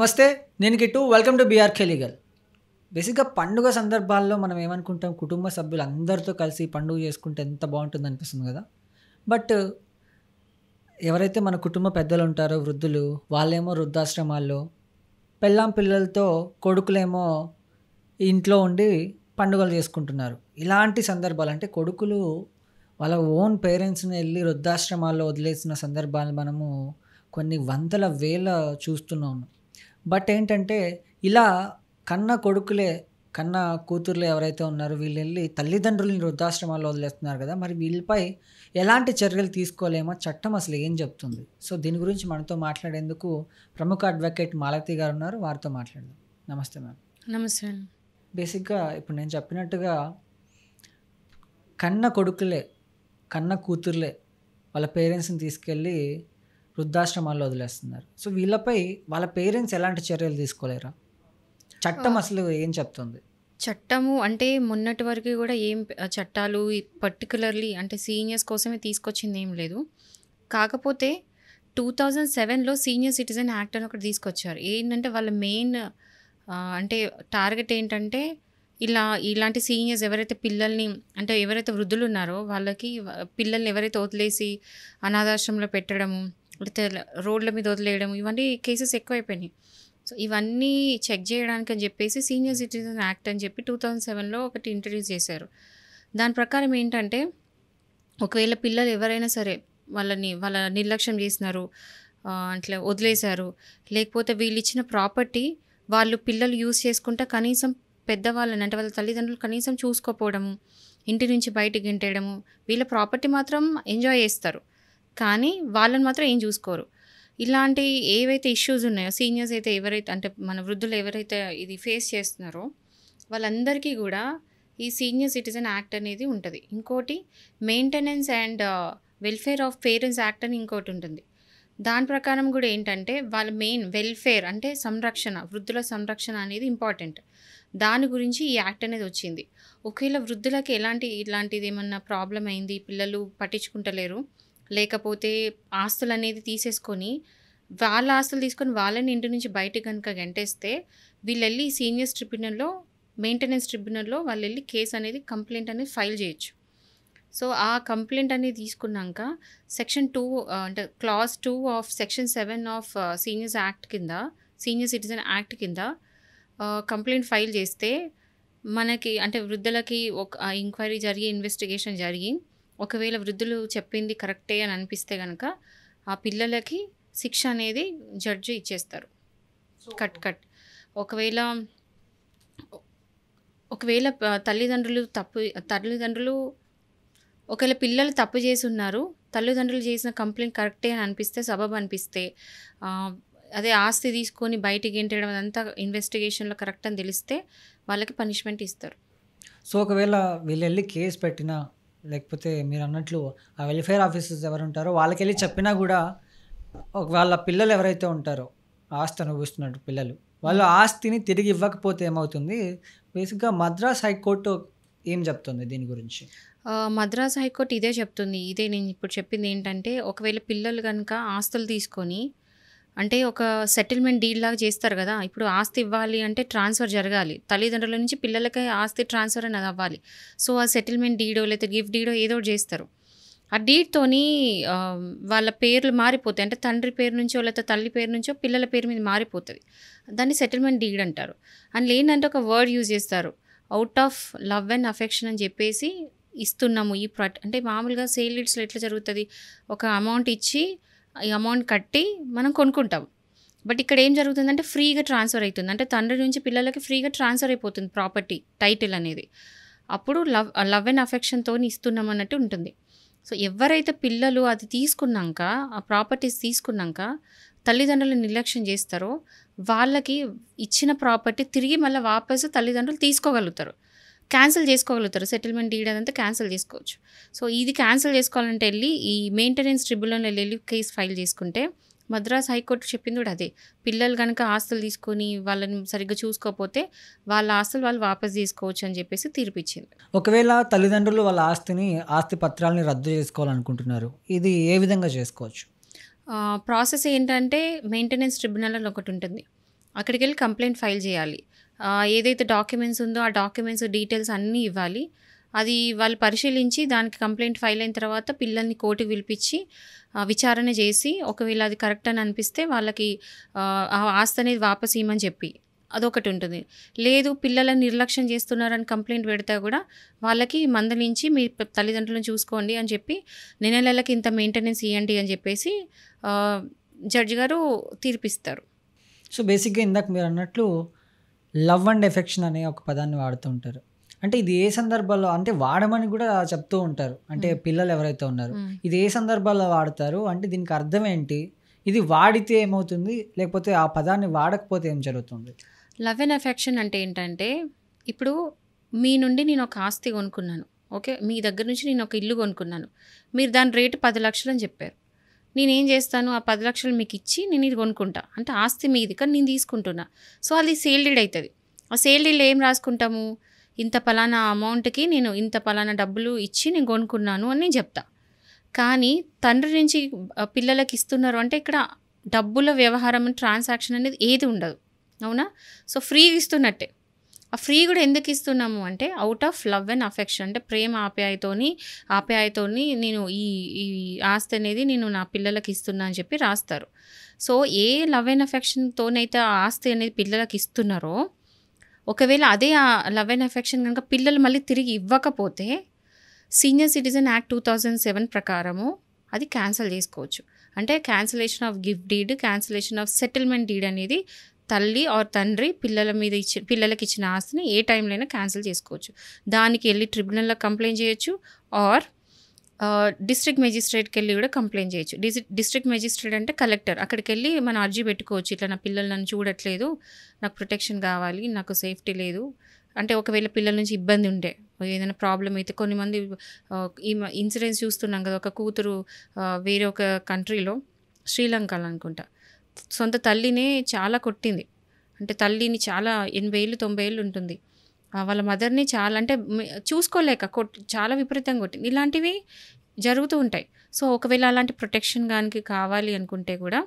నమస్తే. నేను Kittu. Welcome to BRK legal. బేసిక్‌గా పండుగ సందర్భాల్లో మనం ఏమనుకుంటాం, కుటుంబ సభ్యులందరితో కలిసి పండుగ చేసుకుంటే ఎంత బావుంటుందనిపిస్తుంది గదా! బట్ ఎవరైతే మన కుటుంబ పెద్దలుంటారో వృద్ధులు, వాళ్ళేమో వృద్ధాశ్రమాల్లో, పెళ్ళాం పిల్లలతో కొడుకులేమో ఇంట్లో ఉండి పండుగలు చేసుకుంటున్నారు. ఇలాంటి సందర్భాలు అంటే కొడుకులు వాళ్ళ ఓన్ పేరెంట్స్‌ని ఎళ్లి వృద్ధాశ్రమాల్లో వదిలేసిన సందర్భాలు మనము కొన్ని వందల, వేల చూస్తున్నాం. బట్ ఏంటంటే, ఇలా కన్న కొడుకులే, కన్న కూతుర్లు ఎవరైతే ఉన్నారో వీళ్ళెళ్ళి తల్లిదండ్రులని వృద్ధాశ్రమాల్లో వదిలేస్తున్నారు గదా! మరి వీళ్ళపై ఎలాంటి చర్యలు తీసుకోలేమో చట్టం అసలు ఏం చెప్తుంది? సో, దీని గురించి మనతో మాట్లాడేందుకు ప్రముఖ అడ్వకేట్ మాలతి గారున్నారు. వారితో మాట్లాడదాం. నమస్తే మ్యామ్. నమస్తే అండి. బేసిక్‌గా ఇప్పుడు నేను చెప్పినట్టుగా కన్న కొడుకులే, కన్న కూతుర్లే వాళ్ళ పేరెంట్స్‌ని తీసుకెళ్ళి వృద్ధాశ్రమాల్లో వదిలేస్తున్నారు. సో, వీళ్ళపై వాళ్ళ పేరెంట్స్ ఎలాంటి చర్యలు తీసుకోలేరా? చట్టం అసలు ఏం చెప్తుంది? చట్టము అంటే మొన్నటి వరకు కూడా చట్టాలు పర్టికులర్లీ అంటే సీనియర్స్ కోసమే తీసుకొచ్చింది ఏం లేదు. కాకపోతే 2007లో సీనియర్ సిటిజన్ యాక్ట్ అని ఒకటి తీసుకొచ్చారు. ఏంటంటే వాళ్ళ మెయిన్ అంటే టార్గెట్ ఏంటంటే ఇలాంటి సీనియర్స్ ఎవరైతే పిల్లల్ని అంటే ఎవరైతే వృద్ధులు ఉన్నారో వాళ్ళకి పిల్లల్ని ఎవరైతే వదిలేసి అనాథాశ్రమంలో పెట్టడము, లేకపోతే రోడ్ల మీద వదిలేయడం, ఇవన్నీ కేసెస్ ఎక్కువైపోయినాయి. సో ఇవన్నీ చెక్ చేయడానికి అని చెప్పేసి సీనియర్ సిటిజన్ యాక్ట్ అని చెప్పి 2007లో ఒకటి ఇంట్రడ్యూస్ చేశారు. దాని ప్రకారం ఏంటంటే ఒకవేళ పిల్లలు ఎవరైనా సరే వాళ్ళ నిర్లక్ష్యం చేసినారు, అట్లా వదిలేశారు, లేకపోతే వీళ్ళు ఇచ్చిన ప్రాపర్టీ వాళ్ళు పిల్లలు యూజ్ చేసుకుంటే కనీసం పెద్దవాళ్ళని అంటే వాళ్ళ తల్లిదండ్రులు కనీసం చూసుకోపోవడము, ఇంటి నుంచి బయటికి గెంటేయడము, వీళ్ళ ప్రాపర్టీ మాత్రం ఎంజాయ్ చేస్తారు కానీ వాళ్ళని మాత్రం ఏం చూసుకోరు. ఇలాంటి ఏవైతే ఇష్యూస్ ఉన్నాయో సీనియర్స్ అయితే ఎవరైతే అంటే మన వృద్ధులు ఎవరైతే ఇది ఫేస్ చేస్తున్నారో వాళ్ళందరికీ కూడా ఈ సీనియర్ సిటిజన్ యాక్ట్ అనేది ఉంటుంది. ఇంకోటి maintenance and welfare of parents act అని ఇంకోటి ఉంటుంది. దాని ప్రకారం కూడా ఏంటంటే వాళ్ళ మెయిన్ వెల్ఫేర్ అంటే సంరక్షణ, వృద్ధుల సంరక్షణ అనేది ఇంపార్టెంట్. దాని గురించి ఈ యాక్ట్ అనేది వచ్చింది. ఒకవేళ వృద్ధులకి ఇలాంటిది ఏమన్నా ప్రాబ్లం అయింది, పిల్లలు పట్టించుకుంటలేరు, లేకపోతే ఆస్తులు అనేది తీసేసుకొని వాళ్ళ ఆస్తులు తీసుకొని వాళ్ళని ఇంటి నుంచి బయటకు కనుక గెంటేస్తే వీళ్ళు వెళ్ళి సీనియర్స్ ట్రిబ్యునల్లో మెయింటెనెన్స్ ట్రిబ్యునల్లో వాళ్ళు వెళ్ళి కేసు అనేది కంప్లైంట్ అనేది ఫైల్ చేయొచ్చు. సో ఆ కంప్లైంట్ అనేది తీసుకున్నాక సెక్షన్ 2 అంటే clause 2 of section 7 of seniors act కింద, సీనియర్ సిటిజన్ యాక్ట్ కింద కంప్లైంట్ ఫైల్ చేస్తే మనకి అంటే వృద్ధులకి ఒక ఎంక్వైరీ జరిగి ఇన్వెస్టిగేషన్ జరిగి ఒకవేళ వృద్ధులు చెప్పింది కరెక్టే అని అనిపిస్తే కనుక ఆ పిల్లలకి శిక్ష అనేది జడ్జి ఇచ్చేస్తారు. కట్ ఒకవేళ ఒకవేళ పిల్లలు తప్పు చేసి ఉన్నారు, తల్లిదండ్రులు చేసిన కంప్లైంట్ కరెక్టే అని అనిపిస్తే, సబబు అనిపిస్తే, అదే ఆస్తి తీసుకొని బయటికి గెంటేయడం అదంతా ఇన్వెస్టిగేషన్లో కరెక్ట్ అని తెలిస్తే వాళ్ళకి పనిష్మెంట్ ఇస్తారు. సో, ఒకవేళ వీళ్ళెళ్ళి కేసు పెట్టినా, లేకపోతే మీరు అన్నట్లు ఆ వెల్ఫేర్ ఆఫీసర్స్ ఎవరు ఉంటారో వాళ్ళకెళ్ళి చెప్పినా కూడా వాళ్ళ పిల్లలు ఎవరైతే ఉంటారో ఆస్తి అనుభవిస్తున్నట్టు పిల్లలు, వాళ్ళు ఆస్తిని తిరిగి ఇవ్వకపోతే ఏమవుతుంది? బేసిక్గా మద్రాస్ హైకోర్టు ఏం చెప్తుంది దీని గురించి? మద్రాస్ హైకోర్టు ఇదే చెప్తుంది. ఇదే నేను ఇప్పుడు చెప్పింది ఏంటంటే ఒకవేళ పిల్లలు కనుక ఆస్తులు తీసుకొని అంటే ఒక సెటిల్మెంట్ డీల్ లాగా చేస్తారు కదా. ఇప్పుడు ఆస్తి ఇవ్వాలి అంటే ట్రాన్స్ఫర్ జరగాలి, తల్లిదండ్రుల నుంచి పిల్లలకి ఆస్తి ట్రాన్స్ఫర్ అనేది అవ్వాలి. సో ఆ సెటిల్మెంట్ డీడో లేదా గిఫ్ట్ డీడో ఏదో చేస్తారు. ఆ డీడ్తోని వాళ్ళ పేర్లు మారిపోతాయి. అంటే తండ్రి పేరు నుంచో లేకపోతే తల్లి పేరు నుంచో పిల్లల పేరు మీద మారిపోతుంది. దాన్ని సెటిల్మెంట్ డీడ్ అంటారు. అందులో ఏంటంటే ఒక వర్డ్ యూజ్ చేస్తారు, out of love and affection అని చెప్పేసి ఇస్తున్నాము. అంటే మామూలుగా సేల్ డీడ్స్లో ఎట్లా జరుగుతుంది, ఒక అమౌంట్ ఇచ్చి ఈ అమౌంట్ కట్టి మనం కొనుక్కుంటాం. బట్ ఇక్కడ ఏం జరుగుతుందంటే ఫ్రీగా ట్రాన్స్ఫర్ అవుతుంది. అంటే తండ్రి నుంచి పిల్లలకి ఫ్రీగా ట్రాన్స్ఫర్ అయిపోతుంది ప్రాపర్టీ, టైటిల్ అనేది. అప్పుడు లవ్ అండ్ అఫెక్షన్తో ఇస్తున్నాం అన్నట్టు ఉంటుంది. సో ఎవరైతే పిల్లలు అది తీసుకున్నాక, ఆ ప్రాపర్టీస్ తీసుకున్నాక తల్లిదండ్రులు నిర్లక్ష్యం చేస్తారో వాళ్ళకి ఇచ్చిన ప్రాపర్టీ తిరిగి మళ్ళీ వాపసు తల్లిదండ్రులు తీసుకోగలుగుతారు, క్యాన్సిల్ చేసుకోగలుగుతారు. సెటిల్మెంట్ డీడ్ అదంతా క్యాన్సిల్ చేసుకోవచ్చు. సో ఇది క్యాన్సిల్ చేసుకోవాలంటే వెళ్ళి ఈ మెయింటెనెన్స్ ట్రిబ్యునల్లో వెళ్ళి కేసు ఫైల్ చేసుకుంటే మద్రాస్ హైకోర్టు చెప్పింది కూడా అదే. పిల్లలు కనుక ఆస్తులు తీసుకొని వాళ్ళని సరిగ్గా చూసుకోకపోతే వాళ్ళ ఆస్తులు వాళ్ళు వాపస్ తీసుకోవచ్చు అని చెప్పేసి తీర్పిచ్చింది. ఒకవేళ తల్లిదండ్రులు వాళ్ళ ఆస్తి పత్రాలని రద్దు చేసుకోవాలనుకుంటున్నారు, ఇది ఏ విధంగా చేసుకోవచ్చు? ప్రాసెస్ ఏంటంటే మెయింటెనెన్స్ ట్రిబ్యునల్ అని ఒకటి ఉంటుంది. అక్కడికెళ్ళి కంప్లెయింట్ ఫైల్ చేయాలి. ఏదైతే డాక్యుమెంట్స్ ఉందో ఆ డాక్యుమెంట్స్ డీటెయిల్స్ అన్నీ ఇవ్వాలి. అది వాళ్ళు పరిశీలించి దానికి కంప్లెయింట్ ఫైల్ అయిన తర్వాత పిల్లల్ని కోర్టుకి పిలిపించి విచారణ చేసి ఒకవేళ అది కరెక్ట్ అని అనిపిస్తే వాళ్ళకి ఆ ఆస్తి అనేది వాపస్ ఇవ్వమని చెప్పి అదొకటి ఉంటుంది. లేదు పిల్లలని నిర్లక్ష్యం చేస్తున్నారని కంప్లెయింట్ పెడితే కూడా వాళ్ళకి మందలించి మీ తల్లిదండ్రులను చూసుకోండి అని చెప్పి నెలకి ఇంత మెయింటెనెన్స్ ఇవ్వండి అని చెప్పేసి జడ్జి గారు తీర్పిస్తారు. సో బేసిక్గా ఇందాక మీరు అన్నట్లు లవ్ అండ్ ఎఫెక్షన్ అనే ఒక పదాన్ని వాడుతూ ఉంటారు. అంటే ఇది ఏ సందర్భాల్లో అంటే వాడమని కూడా చెప్తూ ఉంటారు. అంటే పిల్లలు ఎవరైతే ఉన్నారో ఇది ఏ సందర్భాల్లో వాడతారు, అంటే దీనికి అర్థం ఏంటి, ఇది వాడితే ఏమవుతుంది, లేకపోతే ఆ పదాన్ని వాడకపోతే ఏం జరుగుతుంది? లవ్ అండ్ ఎఫెక్షన్ అంటే ఏంటంటే, ఇప్పుడు మీ నుండి నేను ఒక ఆస్తి కొనుక్కున్నాను. ఓకే, మీ దగ్గర నుంచి నేను ఒక ఇల్లు కొనుక్కున్నాను. మీరు దాని రేటు 10 లక్షలు అని చెప్పారు. నేనేం చేస్తాను, ఆ 10 లక్షలు మీకు ఇచ్చి నేను ఇది కొనుక్కుంటా. అంటే ఆస్తి మీది కానీ నేను తీసుకుంటున్నా. సో అది సేల్ డీడ్ అవుతుంది. ఆ సేల్ డీడ్లో ఏం రాసుకుంటాము, ఇంత పలానా అమౌంట్కి నేను ఇంత పలానా డబ్బులు ఇచ్చి నేను కొనుక్కున్నాను అని నేను చెప్తా. కానీ తండ్రి నుంచి పిల్లలకి ఇస్తున్నారు అంటే ఇక్కడ డబ్బుల వ్యవహారం ట్రాన్సాక్షన్ అనేది ఏది ఉండదు. అవునా? సో ఫ్రీగా ఇస్తున్నట్టే. ఆ ఫ్రీ కూడా ఎందుకు ఇస్తున్నాము అంటే out of love and affection, అంటే ప్రేమ ఆప్యాయతోని నేను ఈ ఈ ఆస్తి అనేది నేను నా పిల్లలకి ఇస్తున్నా అని చెప్పి రాస్తారు. సో ఏ లవ్ అండ్ అఫెక్షన్తోనైతే ఆ ఆస్తి అనేది పిల్లలకి ఇస్తున్నారో, ఒకవేళ అదే ఆ లవ్ అండ్ అఫెక్షన్ కనుక పిల్లలు మళ్ళీ తిరిగి ఇవ్వకపోతే సీనియర్ సిటిజన్ యాక్ట్ 2007 ప్రకారము అది క్యాన్సిల్ చేసుకోవచ్చు. అంటే cancellation of gift deed, cancellation of settlement deed అనేది తల్లి ఆర్ తండ్రి పిల్లలకి ఇచ్చిన ఆస్తిని ఏ టైంలో అయినా క్యాన్సిల్ చేసుకోవచ్చు. దానికి వెళ్ళి ట్రిబ్యునల్లో కంప్లైంట్ చేయొచ్చు ఆర్ డిస్ట్రిక్ట్ మెజిస్ట్రేట్కి వెళ్ళి కూడా కంప్లైంట్ చేయొచ్చు. డిస్ట్రిక్ట్ మెజిస్ట్రేట్ అంటే కలెక్టర్, అక్కడికి వెళ్ళి మనం అర్జీ పెట్టుకోవచ్చు. ఇట్లా నా పిల్లలు నన్ను చూడట్లేదు, నాకు ప్రొటెక్షన్ కావాలి, నాకు సేఫ్టీ లేదు అంటే ఒకవేళ పిల్లల నుంచి ఇబ్బంది ఉండే ఏదైనా ప్రాబ్లం అయితే, కొన్ని ఈ ఇన్సిడెంట్స్ చూస్తున్నాం కదా, ఒక కూతురు వేరే ఒక కంట్రీలో శ్రీలంకలో అనుకుంటా సొంత తల్లినే చాలా కొట్టింది. అంటే తల్లిని చాలా 80 ఏళ్ళు 90 ఏళ్ళు ఉంటుంది, వాళ్ళ మదర్ని చాలా అంటే చూసుకోలేక చాలా విపరీతంగా కొట్టింది. ఇలాంటివి జరుగుతూ ఉంటాయి. సో ఒకవేళ అలాంటి ప్రొటెక్షన్ కానీ కావాలి అనుకుంటే కూడా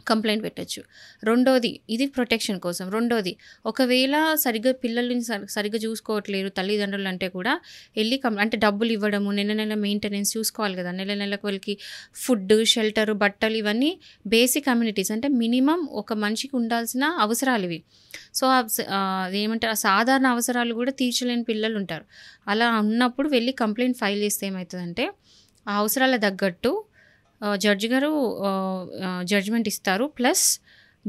కంప్లైంట్ పెట్టచ్చు. రెండోది ఇది ప్రొటెక్షన్ కోసం. రెండోది ఒకవేళ సరిగ్గా పిల్లల్ని సరిగ్గా చూసుకోవట్లేరు తల్లిదండ్రులు అంటే కూడా వెళ్ళి అంటే డబ్బులు ఇవ్వడము, నెల మెయింటెనెన్స్ చూసుకోవాలి కదా, నెలకు వాళ్ళకి ఫుడ్, షెల్టర్, బట్టలు ఇవన్నీ బేసిక్ కమ్యూనిటీస్, అంటే మినిమం ఒక మనిషికి ఉండాల్సిన అవసరాలు ఇవి. సో ఏమంటారు, సాధారణ అవసరాలు కూడా తీర్చలేని పిల్లలు ఉంటారు. అలా ఉన్నప్పుడు వెళ్ళి కంప్లైంట్ ఫైల్ చేస్తే ఏమవుతుందంటే ఆ అవసరాల తగ్గట్టు జడ్జి గారు జడ్జ్మెంట్ ఇస్తారు. ప్లస్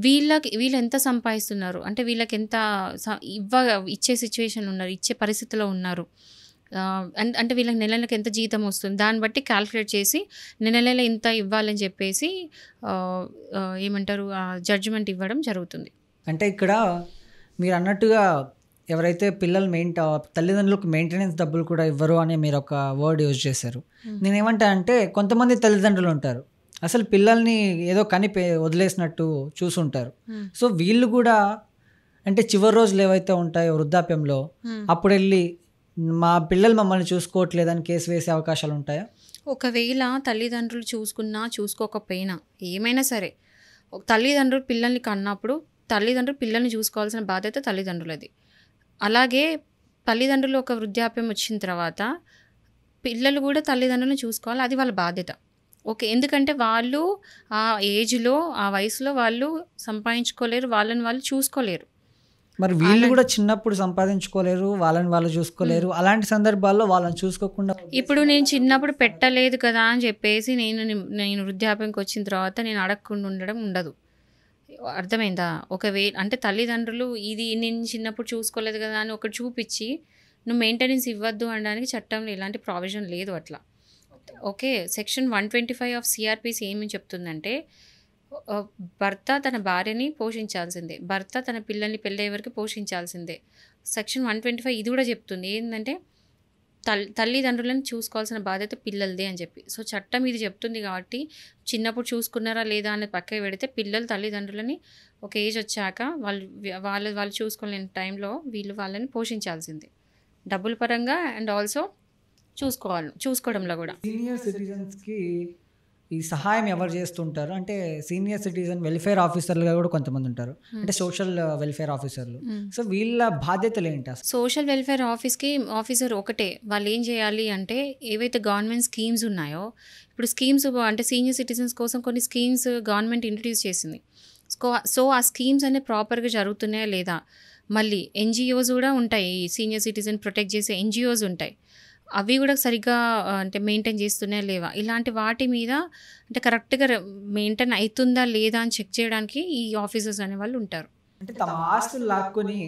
వీళ్ళు ఎంత సంపాదిస్తున్నారు, అంటే వీళ్ళకి ఎంత ఇచ్చే సిచ్యువేషన్ ఉన్నారు, ఇచ్చే పరిస్థితిలో ఉన్నారు, అంటే వీళ్ళకి నెలకి ఎంత జీతం వస్తుంది, దాన్ని బట్టి క్యాల్కులేట్ చేసి నెల ఇంత ఇవ్వాలని చెప్పేసి ఏమంటారు జడ్జిమెంట్ ఇవ్వడం జరుగుతుంది. అంటే ఇక్కడ మీరు అన్నట్టుగా ఎవరైతే పిల్లలు తల్లిదండ్రులకు మెయింటెనెన్స్ డబ్బులు కూడా ఇవ్వరు అని మీరు ఒక వర్డ్ యూజ్ చేశారు. నేనేమంటా అంటే కొంతమంది తల్లిదండ్రులు ఉంటారు అసలు పిల్లల్ని ఏదో వదిలేసినట్టు చూసుంటారు. సో వీళ్ళు కూడా అంటే చివరి రోజులు ఏవైతే ఉంటాయో వృద్ధాప్యంలో అప్పుడు వెళ్ళి మా పిల్లలు మమ్మల్ని చూసుకోవట్లేదని కేసు వేసే అవకాశాలు ఉంటాయా? ఒకవేళ తల్లిదండ్రులు చూసుకున్నా చూసుకోకపోయినా ఏమైనా సరే తల్లిదండ్రులు పిల్లల్ని కన్నప్పుడు తల్లిదండ్రులు పిల్లల్ని చూసుకోవాల్సిన బాధ్యత తల్లిదండ్రులది. అలాగే తల్లిదండ్రులు ఒక వృద్ధాప్యం వచ్చిన తర్వాత పిల్లలు కూడా తల్లిదండ్రులను చూసుకోవాలి, అది వాళ్ళ బాధ్యత. ఓకే, ఎందుకంటే వాళ్ళు ఆ ఏజ్లో ఆ వయసులో వాళ్ళు సంపాదించుకోలేరు, వాళ్ళని వాళ్ళు చూసుకోలేరు. మరి వీళ్ళు కూడా చిన్నప్పుడు సంపాదించుకోలేరు, వాళ్ళని వాళ్ళు చూసుకోలేరు. అలాంటి సందర్భాల్లో వాళ్ళని చూసుకోకుండా ఇప్పుడు నేను చిన్నప్పుడు పెట్టలేదు కదా అని చెప్పేసి నేను వృద్ధాప్యంకి వచ్చిన తర్వాత నేను అడగకుండా ఉండడం ఉండదు. అర్థమైందా? ఒకవేళ అంటే తల్లిదండ్రులు ఇది నేను చిన్నప్పుడు చూసుకోలేదు కదా అని ఒకటి చూపించి నువ్వు మెయింటెనెన్స్ ఇవ్వద్దు అనడానికి చట్టంలో ఎలాంటి ప్రావిజన్ లేదు అట్లా. ఓకే, సెక్షన్ 125 ఆఫ్ సిఆర్పిసి ఏమి చెప్తుందంటే భర్త తన భార్యని పోషించాల్సిందే, భర్త తన పిల్లల్ని పెళ్ళయ్యే వరకు పోషించాల్సిందే. సెక్షన్ 125 ఇది కూడా చెప్తుంది ఏంటంటే తల్లిదండ్రులను చూసుకోవాల్సిన బాధ్యత పిల్లలదే అని చెప్పి. సో చట్టం ఇది చెప్తుంది కాబట్టి చిన్నప్పుడు చూసుకున్నారా లేదా అనేది పక్కకి పెడితే పిల్లలు తల్లిదండ్రులని ఒక ఏజ్ వచ్చాక వాళ్ళు చూసుకోలేని టైంలో వీళ్ళు వాళ్ళని పోషించాల్సిందే డబ్బుల పరంగా అండ్ ఆల్సో చూసుకోవడంలో కూడా. సీనియర్ సిటిజన్స్కి ఈ సహాయం ఎవరు చేస్తుంటారు అంటే సీనియర్ సిటిజన్ వెల్ఫేర్ ఆఫీసర్లుగా కూడా కొంతమంది ఉంటారు, అంటే సోషల్ వెల్ఫేర్ ఆఫీసర్లు. సో వీళ్ళ బాధ్యతలు ఏంటి అసలు? సోషల్ వెల్ఫేర్ ఆఫీసర్ ఒకటే. వాళ్ళు ఏం చేయాలి అంటే ఏవైతే గవర్నమెంట్ స్కీమ్స్ ఉన్నాయో, ఇప్పుడు స్కీమ్స్ అంటే సీనియర్ సిటిజన్స్ కోసం కొన్ని స్కీమ్స్ గవర్నమెంట్ ఇంట్రడ్యూస్ చేసింది. సో ఆ స్కీమ్స్ అనేవి ప్రాపర్గా జరుగుతున్నాయా లేదా, మళ్ళీ ఎన్జిఓస్ కూడా ఉంటాయి, సీనియర్ సిటిజన్ ప్రొటెక్ట్ చేసే ఎన్జిఓస్ ఉంటాయి, అవి కూడా సరిగ్గా అంటే మెయింటైన్ చేస్తున్నాయా లేవా, ఇలాంటి వాటి మీద అంటే కరెక్ట్గా మెయింటైన్ అవుతుందా లేదా అని చెక్ చేయడానికి ఈ ఆఫీసర్స్ అనేవాళ్ళు ఉంటారు. అంటే తమ ఆస్తులు లాక్కొని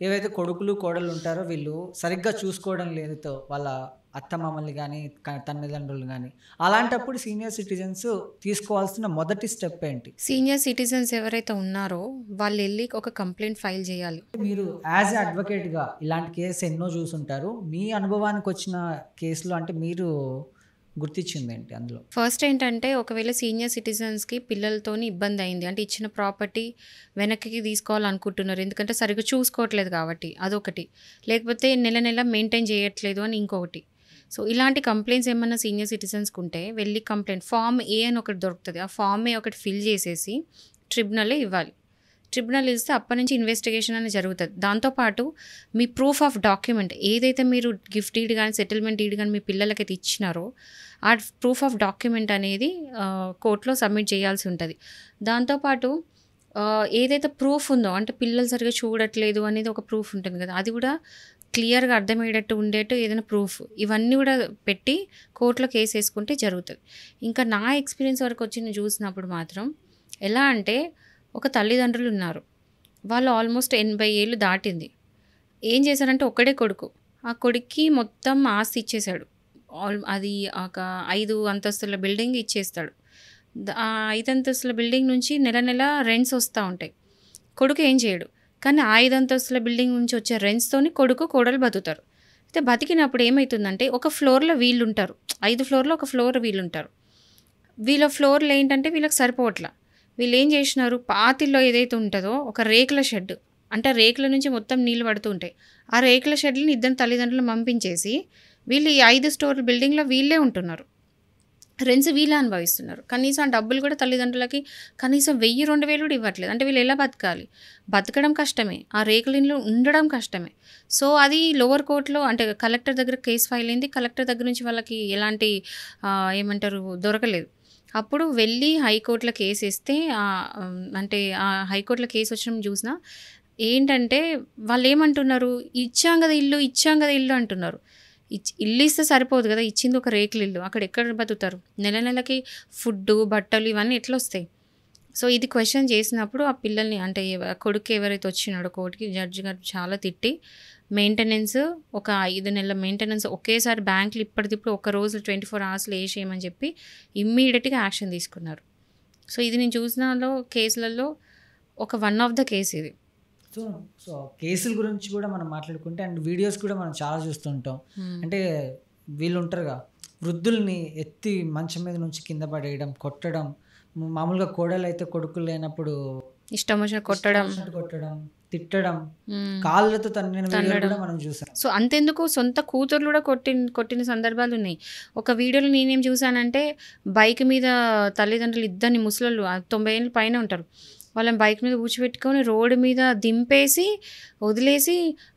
ఏవైతే కొడుకులు కోడలు ఉంటారో వీళ్ళు సరిగ్గా చూసుకోవడం లేదు వాళ్ళ అత్త మామల్ని కానీ తల్లిదండ్రులు కానీ, అలాంటప్పుడు సీనియర్ సిటిజన్స్ తీసుకోవాల్సిన మొదటి స్టెప్ ఏంటి? సీనియర్ సిటిజన్స్ ఎవరైతే ఉన్నారో వాళ్ళు వెళ్ళి ఒక కంప్లైంట్ ఫైల్ చేయాలి. మీరు యాజ్ ఏ అడ్వకేట్గా ఇలాంటి కేసు ఎన్నో చూసుంటారు, మీ అనుభవానికి వచ్చిన కేసులో అంటే మీరు గుర్తించింది ఏంటి అందులో? ఫస్ట్ ఏంటంటే ఒకవేళ సీనియర్ సిటిజన్స్కి పిల్లలతోని ఇబ్బంది అయింది అంటే ఇచ్చిన ప్రాపర్టీ వెనక్కి తీసుకోవాలనుకుంటున్నారు, ఎందుకంటే సరిగ్గా చూసుకోవట్లేదు కాబట్టి అదొకటి, లేకపోతే నెల నెల మెయింటైన్ చేయట్లేదు అని ఇంకొకటి. సో ఇలాంటి కంప్లైంట్స్ ఏమన్నా సీనియర్ సిటిజన్స్కి ఉంటే వెళ్ళి కంప్లైంట్ ఫామ్ ఏ అని ఒకటి దొరుకుతుంది, ఆ ఫామ్ ఏ ఒకటి ఫిల్ చేసేసి ట్రిబ్యునల్లో ఇవ్వాలి. ట్రిబ్యునల్ ఇస్తే అప్పటి నుంచి ఇన్వెస్టిగేషన్ అనేది జరుగుతుంది. దాంతోపాటు మీ ప్రూఫ్ ఆఫ్ డాక్యుమెంట్ ఏదైతే మీరు గిఫ్ట్ డీడ్ కానీ సెటిల్మెంట్ డీడ్ కానీ మీ పిల్లలకైతే ఇచ్చినారో ఆ ప్రూఫ్ ఆఫ్ డాక్యుమెంట్ అనేది కోర్టులో సబ్మిట్ చేయాల్సి ఉంటుంది. దాంతోపాటు ఏదైతే ప్రూఫ్ ఉందో అంటే పిల్లలు సరిగా చూడట్లేదు అనేది ఒక ప్రూఫ్ ఉంటుంది కదా, అది కూడా క్లియర్గా అర్థమయ్యేటట్టు ఉండేట్టు ఏదైనా ప్రూఫ్, ఇవన్నీ కూడా పెట్టి కోర్టులో కేసు వేసుకుంటే జరుగుతుంది. ఇంకా నా ఎక్స్పీరియన్స్ వరకు వచ్చి నేను చూసినప్పుడు మాత్రం ఎలా అంటే ఒక తల్లిదండ్రులు ఉన్నారు, వాళ్ళు ఆల్మోస్ట్ 80 ఏళ్ళు దాటింది. ఏం చేశారంటే ఒక్కడే కొడుకు, ఆ కొడుక్కి మొత్తం ఆస్తి ఇచ్చేశాడు. అది ఒక 5 అంతస్తుల బిల్డింగ్ ఇచ్చేస్తాడు. ఆ 5 అంతస్తుల బిల్డింగ్ నుంచి నెల నెల రెంట్స్ వస్తూ ఉంటాయి. కొడుకు ఏం చేయడు, కానీ ఆ 5 అంతస్తుల బిల్డింగ్ నుంచి వచ్చే రెంట్స్తోని కొడుకు కోడలు బతుకుతారు. అయితే బతికినప్పుడు ఏమవుతుందంటే ఒక ఫ్లోర్లో వీళ్ళు ఉంటారు, 5 ఫ్లోర్లో ఒక ఫ్లోర్ వీళ్ళు ఉంటారు. వీళ్ళ ఫ్లోర్లు ఏంటంటే వీళ్ళకి సరిపోవట్లా, వీళ్ళు ఏం చేసినారు, పాతిల్లో ఏదైతే ఉంటుందో ఒక రేకుల షెడ్, అంటే రేకుల నుంచి మొత్తం నీళ్ళు పడుతూ ఉంటాయి, ఆ రేకుల షెడ్ని ఇద్దరు తల్లిదండ్రులు పంపించేసి వీళ్ళు ఈ 5 స్టోర్ బిల్డింగ్లో వీళ్ళే ఉంటున్నారు, రెంట్స్ వీళ్ళే అనుభవిస్తున్నారు. కనీసం ఆ డబ్బులు కూడా తల్లిదండ్రులకి కనీసం 1000-2000 కూడా ఇవ్వట్లేదు. అంటే వీళ్ళు ఎలా బతకాలి, బతకడం కష్టమే, ఆ రేకుల ఇంట్లో ఉండడం కష్టమే. సో అది లోవర్ కోర్టులో అంటే కలెక్టర్ దగ్గర కేసు ఫైల్ అయింది, కలెక్టర్ దగ్గర నుంచి వాళ్ళకి ఎలాంటి ఏమంటారు దొరకలేదు. అప్పుడు వెళ్ళి హైకోర్టులో కేసు ఇస్తే అంటే ఆ హైకోర్టులో కేసు వచ్చడం చూసినా ఏంటంటే వాళ్ళు ఏమంటున్నారు, ఇచ్చాం కదా ఇల్లు అంటున్నారు. ఇల్లు ఇస్తే సరిపోదు కదా, ఇచ్చింది ఒక రేకుల ఇల్లు, అక్కడ ఎక్కడ బతుకుతారు, నెల నెలకి ఫుడ్ బట్టలు ఇవన్నీ ఎట్లా వస్తాయి? సో ఇది క్వశ్చన్ చేసినప్పుడు ఆ పిల్లల్ని అంటే కొడుకు ఎవరైతే వచ్చినాడో కోర్టుకి జడ్జి గారు చాలా తిట్టి మెయింటెనెన్స్ ఒక 5 నెలల మెయింటెనెన్స్ ఒకేసారి బ్యాంకులు ఇప్పటికిప్పుడు ఒక రోజు 24 అవర్స్లో వేసేయమని చెప్పి ఇమ్మీడియట్గా యాక్షన్ తీసుకున్నారు. సో ఇది నేను చూసిన కేసులలో ఒక వన్ ఆఫ్ ద కేసు ఇది. సో కేసుల గురించి కూడా మనం మాట్లాడుకుంటే అండ్ వీడియోస్ కూడా మనం చాలా చూస్తుంటాం. అంటే వీళ్ళు ఉంటారుగా వృద్ధుల్ని ఎత్తి మంచం మీద నుంచి కింద పడేయడం, కొట్టడం, మామూలుగా కోడలు అయితే కొడుకులు లేనప్పుడు ఇష్టం వచ్చిన కొట్టడం, తిట్టడం, కాళ్ళతో తన్నడం మనం చూసాం. సో అంతెందుకు సొంత కూతుర్లు కూడా కొట్టిన సందర్భాలు ఉన్నాయి. ఒక వీడియోలో నేనేం చూసానంటే బైక్ మీద తల్లిదండ్రులు ఇద్దరిని ముసలోళ్ళు 90 ఏళ్ళ పైన ఉంటారు, వాళ్ళని బైక్ మీద కూర్చోబెట్టుకొని రోడ్డు మీద దింపేసి వదిలేసి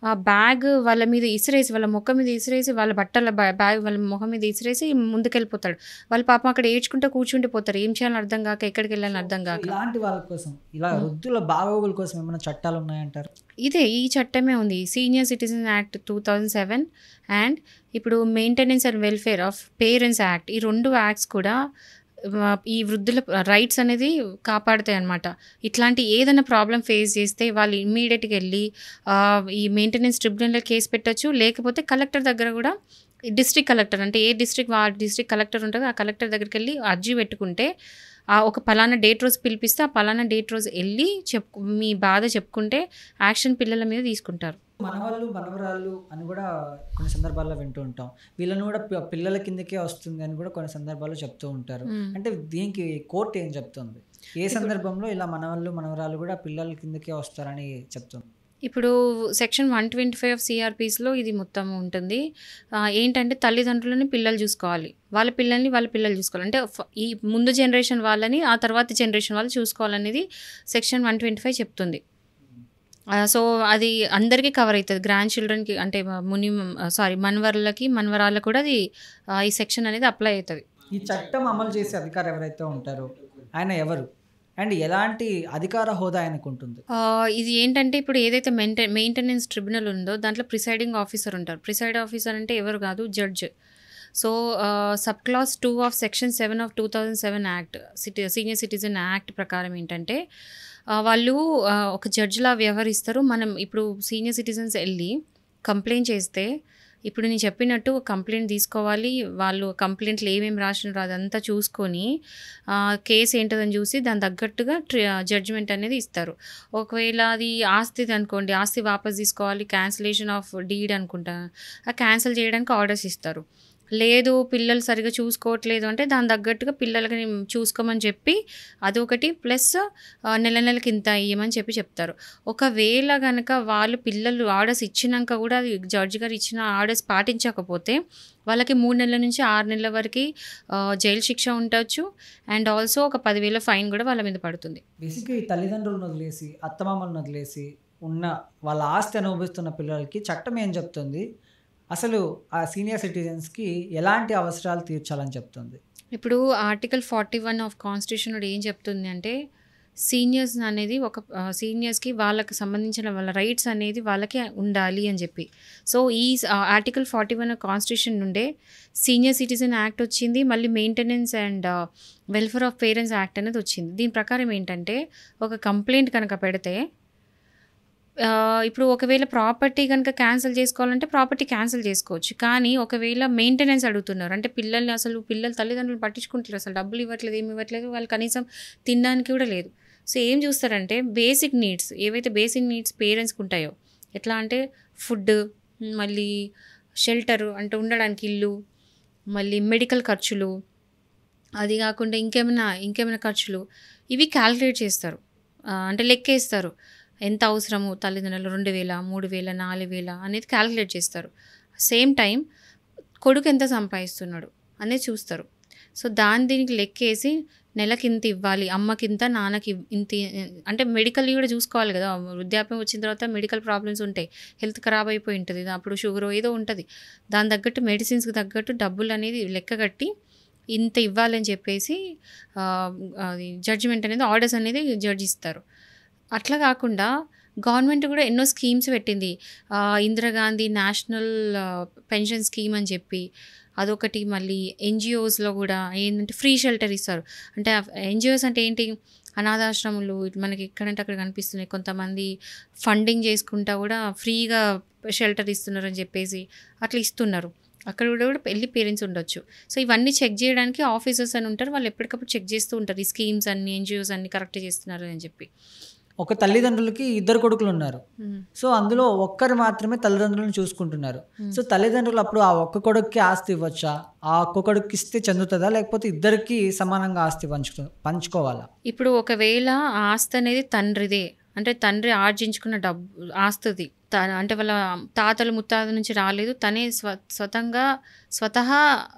ఆ బ్యాగ్ వాళ్ళ మీద ఇసిరేసి వాళ్ళ ముఖం మీద ఇసిరేసి వాళ్ళ బట్టల బ్యాగ్ వాళ్ళ ముఖం మీద ఇసిరేసి ముందుకెళ్ళిపోతాడు. వాళ్ళు పాపం అక్కడ ఏడ్చుకుంటూ కూర్చుంటే పోతారు, ఏం చేయాలని అర్థం కాక ఎక్కడికి వెళ్ళాలని అర్థం కాక. ఇలాంటి వాళ్ళ కోసం ఇలా వృద్ధుల బాగోగుల కోసం ఏమైనా చట్టాలు ఉన్నాయంటారు? ఈ చట్టమే ఉంది, సీనియర్ సిటిజన్ యాక్ట్ 2007 అండ్ ఇప్పుడు maintenance and welfare of parents act, ఈ 2 యాక్ట్స్ కూడా ఈ వృద్ధుల రైట్స్ అనేది కాపాడుతాయి అన్నమాట. ఇట్లాంటి ఏదైనా ప్రాబ్లం ఫేస్ చేస్తే వాళ్ళు ఇమ్మీడియట్గా వెళ్ళి ఈ మెయింటెనెన్స్ ట్రిబ్యునల్లో కేసు పెట్టచ్చు, లేకపోతే కలెక్టర్ దగ్గర కూడా డిస్ట్రిక్ట్ కలెక్టర్ అంటే ఏ డిస్ట్రిక్ట్ ఆ డిస్ట్రిక్ట్ కలెక్టర్ ఉంటుందో ఆ కలెక్టర్ దగ్గరికి వెళ్ళి అర్జీ పెట్టుకుంటే ఒక పలానా డేట్ రోజు పిలిపిస్తే ఆ పలానా డేట్ రోజు వెళ్ళి మీ బాధ చెప్పుకుంటే యాక్షన్ పిల్లల మీద తీసుకుంటారు. మనవాళ్ళు మనవరాళ్ళు అని కూడా కొన్ని సందర్భాల్లో వింటూ ఉంటాం, వీళ్ళని కూడా పిల్లల కిందకే వస్తుంది అని కూడా కొన్ని సందర్భాల్లో చెప్తూ ఉంటారు. అంటే దీనికి కోర్టు ఏం చెప్తుంది, ఏ సందర్భంలో ఇలా మనవాళ్ళు మనవరాలు కూడా పిల్లల కిందకే వస్తారని చెప్తుంది? ఇప్పుడు సెక్షన్ 125 ఆఫ్ సిఆర్‌పిస్‌లో ఇది మొత్తం ఉంటుంది. ఏంటంటే తల్లిదండ్రులని పిల్లలు చూసుకోవాలి. వాళ్ళ పిల్లల్ని వాళ్ళ పిల్లలు చూసుకోవాలి. అంటే ఈ ముందు జనరేషన్ వాళ్ళని, ఆ తర్వాత జనరేషన్ వాళ్ళు చూసుకోవాలనేది సెక్షన్ 125 చెప్తుంది. సో, అది అందరికీ కవర్ అయితది. గ్రాండ్ చిల్డ్రన్‌కి అంటే మనవళ్ళకి, మనవరాళ్ళకి కూడా అది ఈ సెక్షన్ అనేది అప్లై అయితది. ఈ చట్టం అమలు చేసే అధికారి ఎవరైతే ఉంటారో ఆయన ఎవరు? అండ్ ఎలాంటి అధికార హోదా ఆయనకుంటుంది? ఇది ఏంటంటే ఇప్పుడు ఏదైతే మెయింటెనెన్స్ ట్రిబ్యునల్ ఉందో దాంట్లో ప్రిసైడింగ్ ఆఫీసర్ ఉంటారు. ప్రిసైడ్ ఆఫీసర్ అంటే ఎవరు కాదు, judge. So, sub class 2 of section 7 of 2007 act senior citizen act ప్రకారం ఏంటంటే వాళ్ళు ఒక జడ్జిలా వ్యవహరిస్తారు. మనం ఇప్పుడు సీనియర్ సిటిజన్స్ వెళ్ళి కంప్లైంట్ చేస్తే ఇప్పుడు నేను చెప్పినట్టు కంప్లైంట్ తీసుకోవాలి. వాళ్ళు కంప్లైంట్లు ఏమేమి రాసినారో అదంతా చూసుకొని కేసు ఏంటదని చూసి దాని తగ్గట్టుగా జడ్జిమెంట్ అనేది ఇస్తారు. ఒకవేళ అది ఆస్తిది అనుకోండి, ఆస్తి వాపస్ తీసుకోవాలి, క్యాన్సిలేషన్ ఆఫ్ డీడ్ అనుకుంటా, ఆ క్యాన్సిల్ చేయడానికి ఆర్డర్స్ ఇస్తారు. లేదు పిల్లలు సరిగ్గా చూసుకోవట్లేదు అంటే దాని తగ్గట్టుగా పిల్లలకి చూసుకోమని చెప్పి అదొకటి, ప్లస్ నెలకి ఇంత ఇయ్యమని చెప్తారు. ఒకవేళ కనుక వాళ్ళు పిల్లలు ఆర్డర్స్ ఇచ్చినాక కూడా అది జడ్జి గారు ఇచ్చిన ఆర్డర్స్ పాటించకపోతే వాళ్ళకి 3 నెలల నుంచి 6 నెలల వరకు జైలు శిక్ష ఉండొచ్చు. అండ్ ఆల్సో ఒక 10,000 ఫైన్ కూడా వాళ్ళ మీద పడుతుంది. బేసిక్గా ఈ తల్లిదండ్రులను వదిలేసి, అత్తమామలను వదిలేసి ఉన్న వాళ్ళ ఆస్తి అనుభవిస్తున్న పిల్లలకి చట్టం ఏం చెప్తుంది? అసలు ఆ సీనియర్ సిటిజన్స్‌కి ఎలాంటి అవసరాలు తీర్చాలని చెప్తుంది? ఇప్పుడు ఆర్టికల్ 41 ఆఫ్ కాన్స్టిట్యూషన్ ఏం చెప్తుంది అంటే సీనియర్స్ అనేది సీనియర్స్కి వాళ్ళకి సంబంధించిన వాళ్ళ రైట్స్ అనేది వాళ్ళకి ఉండాలి అని చెప్పి. సో, ఈ ఆర్టికల్ 41 కాన్స్టిట్యూషన్ నుండే సీనియర్ సిటిజన్ యాక్ట్ వచ్చింది. మళ్ళీ maintenance and welfare of parents act అనేది వచ్చింది. దీని ప్రకారం ఏంటంటే ఒక కంప్లైంట్ కనుక పెడితే ఇప్పుడు ఒకవేళ ప్రాపర్టీ కనుక క్యాన్సిల్ చేసుకోవాలంటే ప్రాపర్టీ క్యాన్సిల్ చేసుకోవచ్చు. కానీ ఒకవేళ మెయింటెనెన్స్ అడుగుతున్నారు అంటే పిల్లలు తల్లిదండ్రులు పట్టించుకుంటారు, అసలు డబ్బులు ఇవ్వట్లేదు, ఏమి ఇవ్వట్లేదు, వాళ్ళు కనీసం తినడానికి కూడా లేదు. సో, ఏం చూస్తారంటే బేసిక్ నీడ్స్ ఏవైతే బేసిక్ నీడ్స్ పేరెంట్స్కి ఉంటాయో, ఎట్లా అంటే ఫుడ్, మళ్ళీ షెల్టర్ అంటే ఉండడానికి ఇల్లు, మళ్ళీ మెడికల్ ఖర్చులు, అది కాకుండా ఇంకేమైనా ఖర్చులు, ఇవి క్యాలిక్యులేట్ చేస్తారు. అంటే లెక్కేస్తారు. ఎంత అవసరము తల్లిదండ్రులు 2,000, 3,000, 4,000 అనేది క్యాలిక్యులేట్ చేస్తారు. సేమ్ టైం కొడుకు ఎంత సంపాదిస్తున్నాడు అనేది చూస్తారు. సో, దీనికి లెక్కేసి నెలకి ఇంత ఇవ్వాలి, అమ్మకింత, నాన్నకి ఇంత, అంటే మెడికల్ కూడా చూసుకోవాలి కదా. వృద్ధాప్యం వచ్చిన తర్వాత మెడికల్ ప్రాబ్లమ్స్ ఉంటాయి, హెల్త్ ఖరాబ్ అయిపోయి ఉంటుంది, అప్పుడు షుగర్ ఏదో ఉంటుంది. దాని తగ్గట్టు మెడిసిన్స్కి తగ్గట్టు డబ్బులు అనేది లెక్క కట్టి ఇంత ఇవ్వాలని చెప్పేసి అది జడ్జిమెంట్ అనేది ఆర్డర్స్ అనేది జడ్జి ఇస్తారు. అట్లా కాకుండా గవర్నమెంట్ కూడా ఎన్నో స్కీమ్స్ పెట్టింది. ఇందిరాగాంధీ నేషనల్ పెన్షన్ స్కీమ్ అని చెప్పి అదొకటి. మళ్ళీ ఎన్జిఓస్లో కూడా ఏంటంటే ఫ్రీ షెల్టర్ ఇస్తారు. అంటే ఎన్జిఓస్ అంటే ఏంటి, అనాథాశ్రమాలు మనకి ఎక్కడంటే అక్కడ కనిపిస్తున్నాయి. కొంతమంది ఫండింగ్ చేసుకుంటా కూడా ఫ్రీగా షెల్టర్ ఇస్తున్నారు అని చెప్పేసి అట్లా ఇస్తున్నారు. అక్కడ కూడా వెళ్ళి పేరెంట్స్ ఉండొచ్చు. సో, ఇవన్నీ చెక్ చేయడానికి ఆఫీసర్స్ అని ఉంటారు. వాళ్ళు ఎప్పటికప్పుడు చెక్ చేస్తూ ఉంటారు ఈ స్కీమ్స్ అన్ని, ఎన్జిఓస్ అన్ని కరెక్ట్ చేస్తున్నారు అని చెప్పి. ఒక తల్లిదండ్రులకి 2 కొడుకులు ఉన్నారు. సో, అందులో ఒక్కరు మాత్రమే తల్లిదండ్రులను చూసుకుంటున్నారు. సో, తల్లిదండ్రులు అప్పుడు ఆ ఒక్క కొడుక్కి ఆస్తి ఇవ్వచ్చా? ఆ ఒక్క కొడుక్కి ఇస్తే చెందుతుందా? లేకపోతే ఇద్దరికి సమానంగా ఆస్తి పంచుకోవాలా? ఇప్పుడు ఒకవేళ ఆస్తి అనేది తండ్రిదే, అంటే తండ్రి ఆర్జించుకున్న ఆస్తిది, అంటే వాళ్ళ తాతలు ముత్తాతల నుంచి రాలేదు, తనే స్వతహా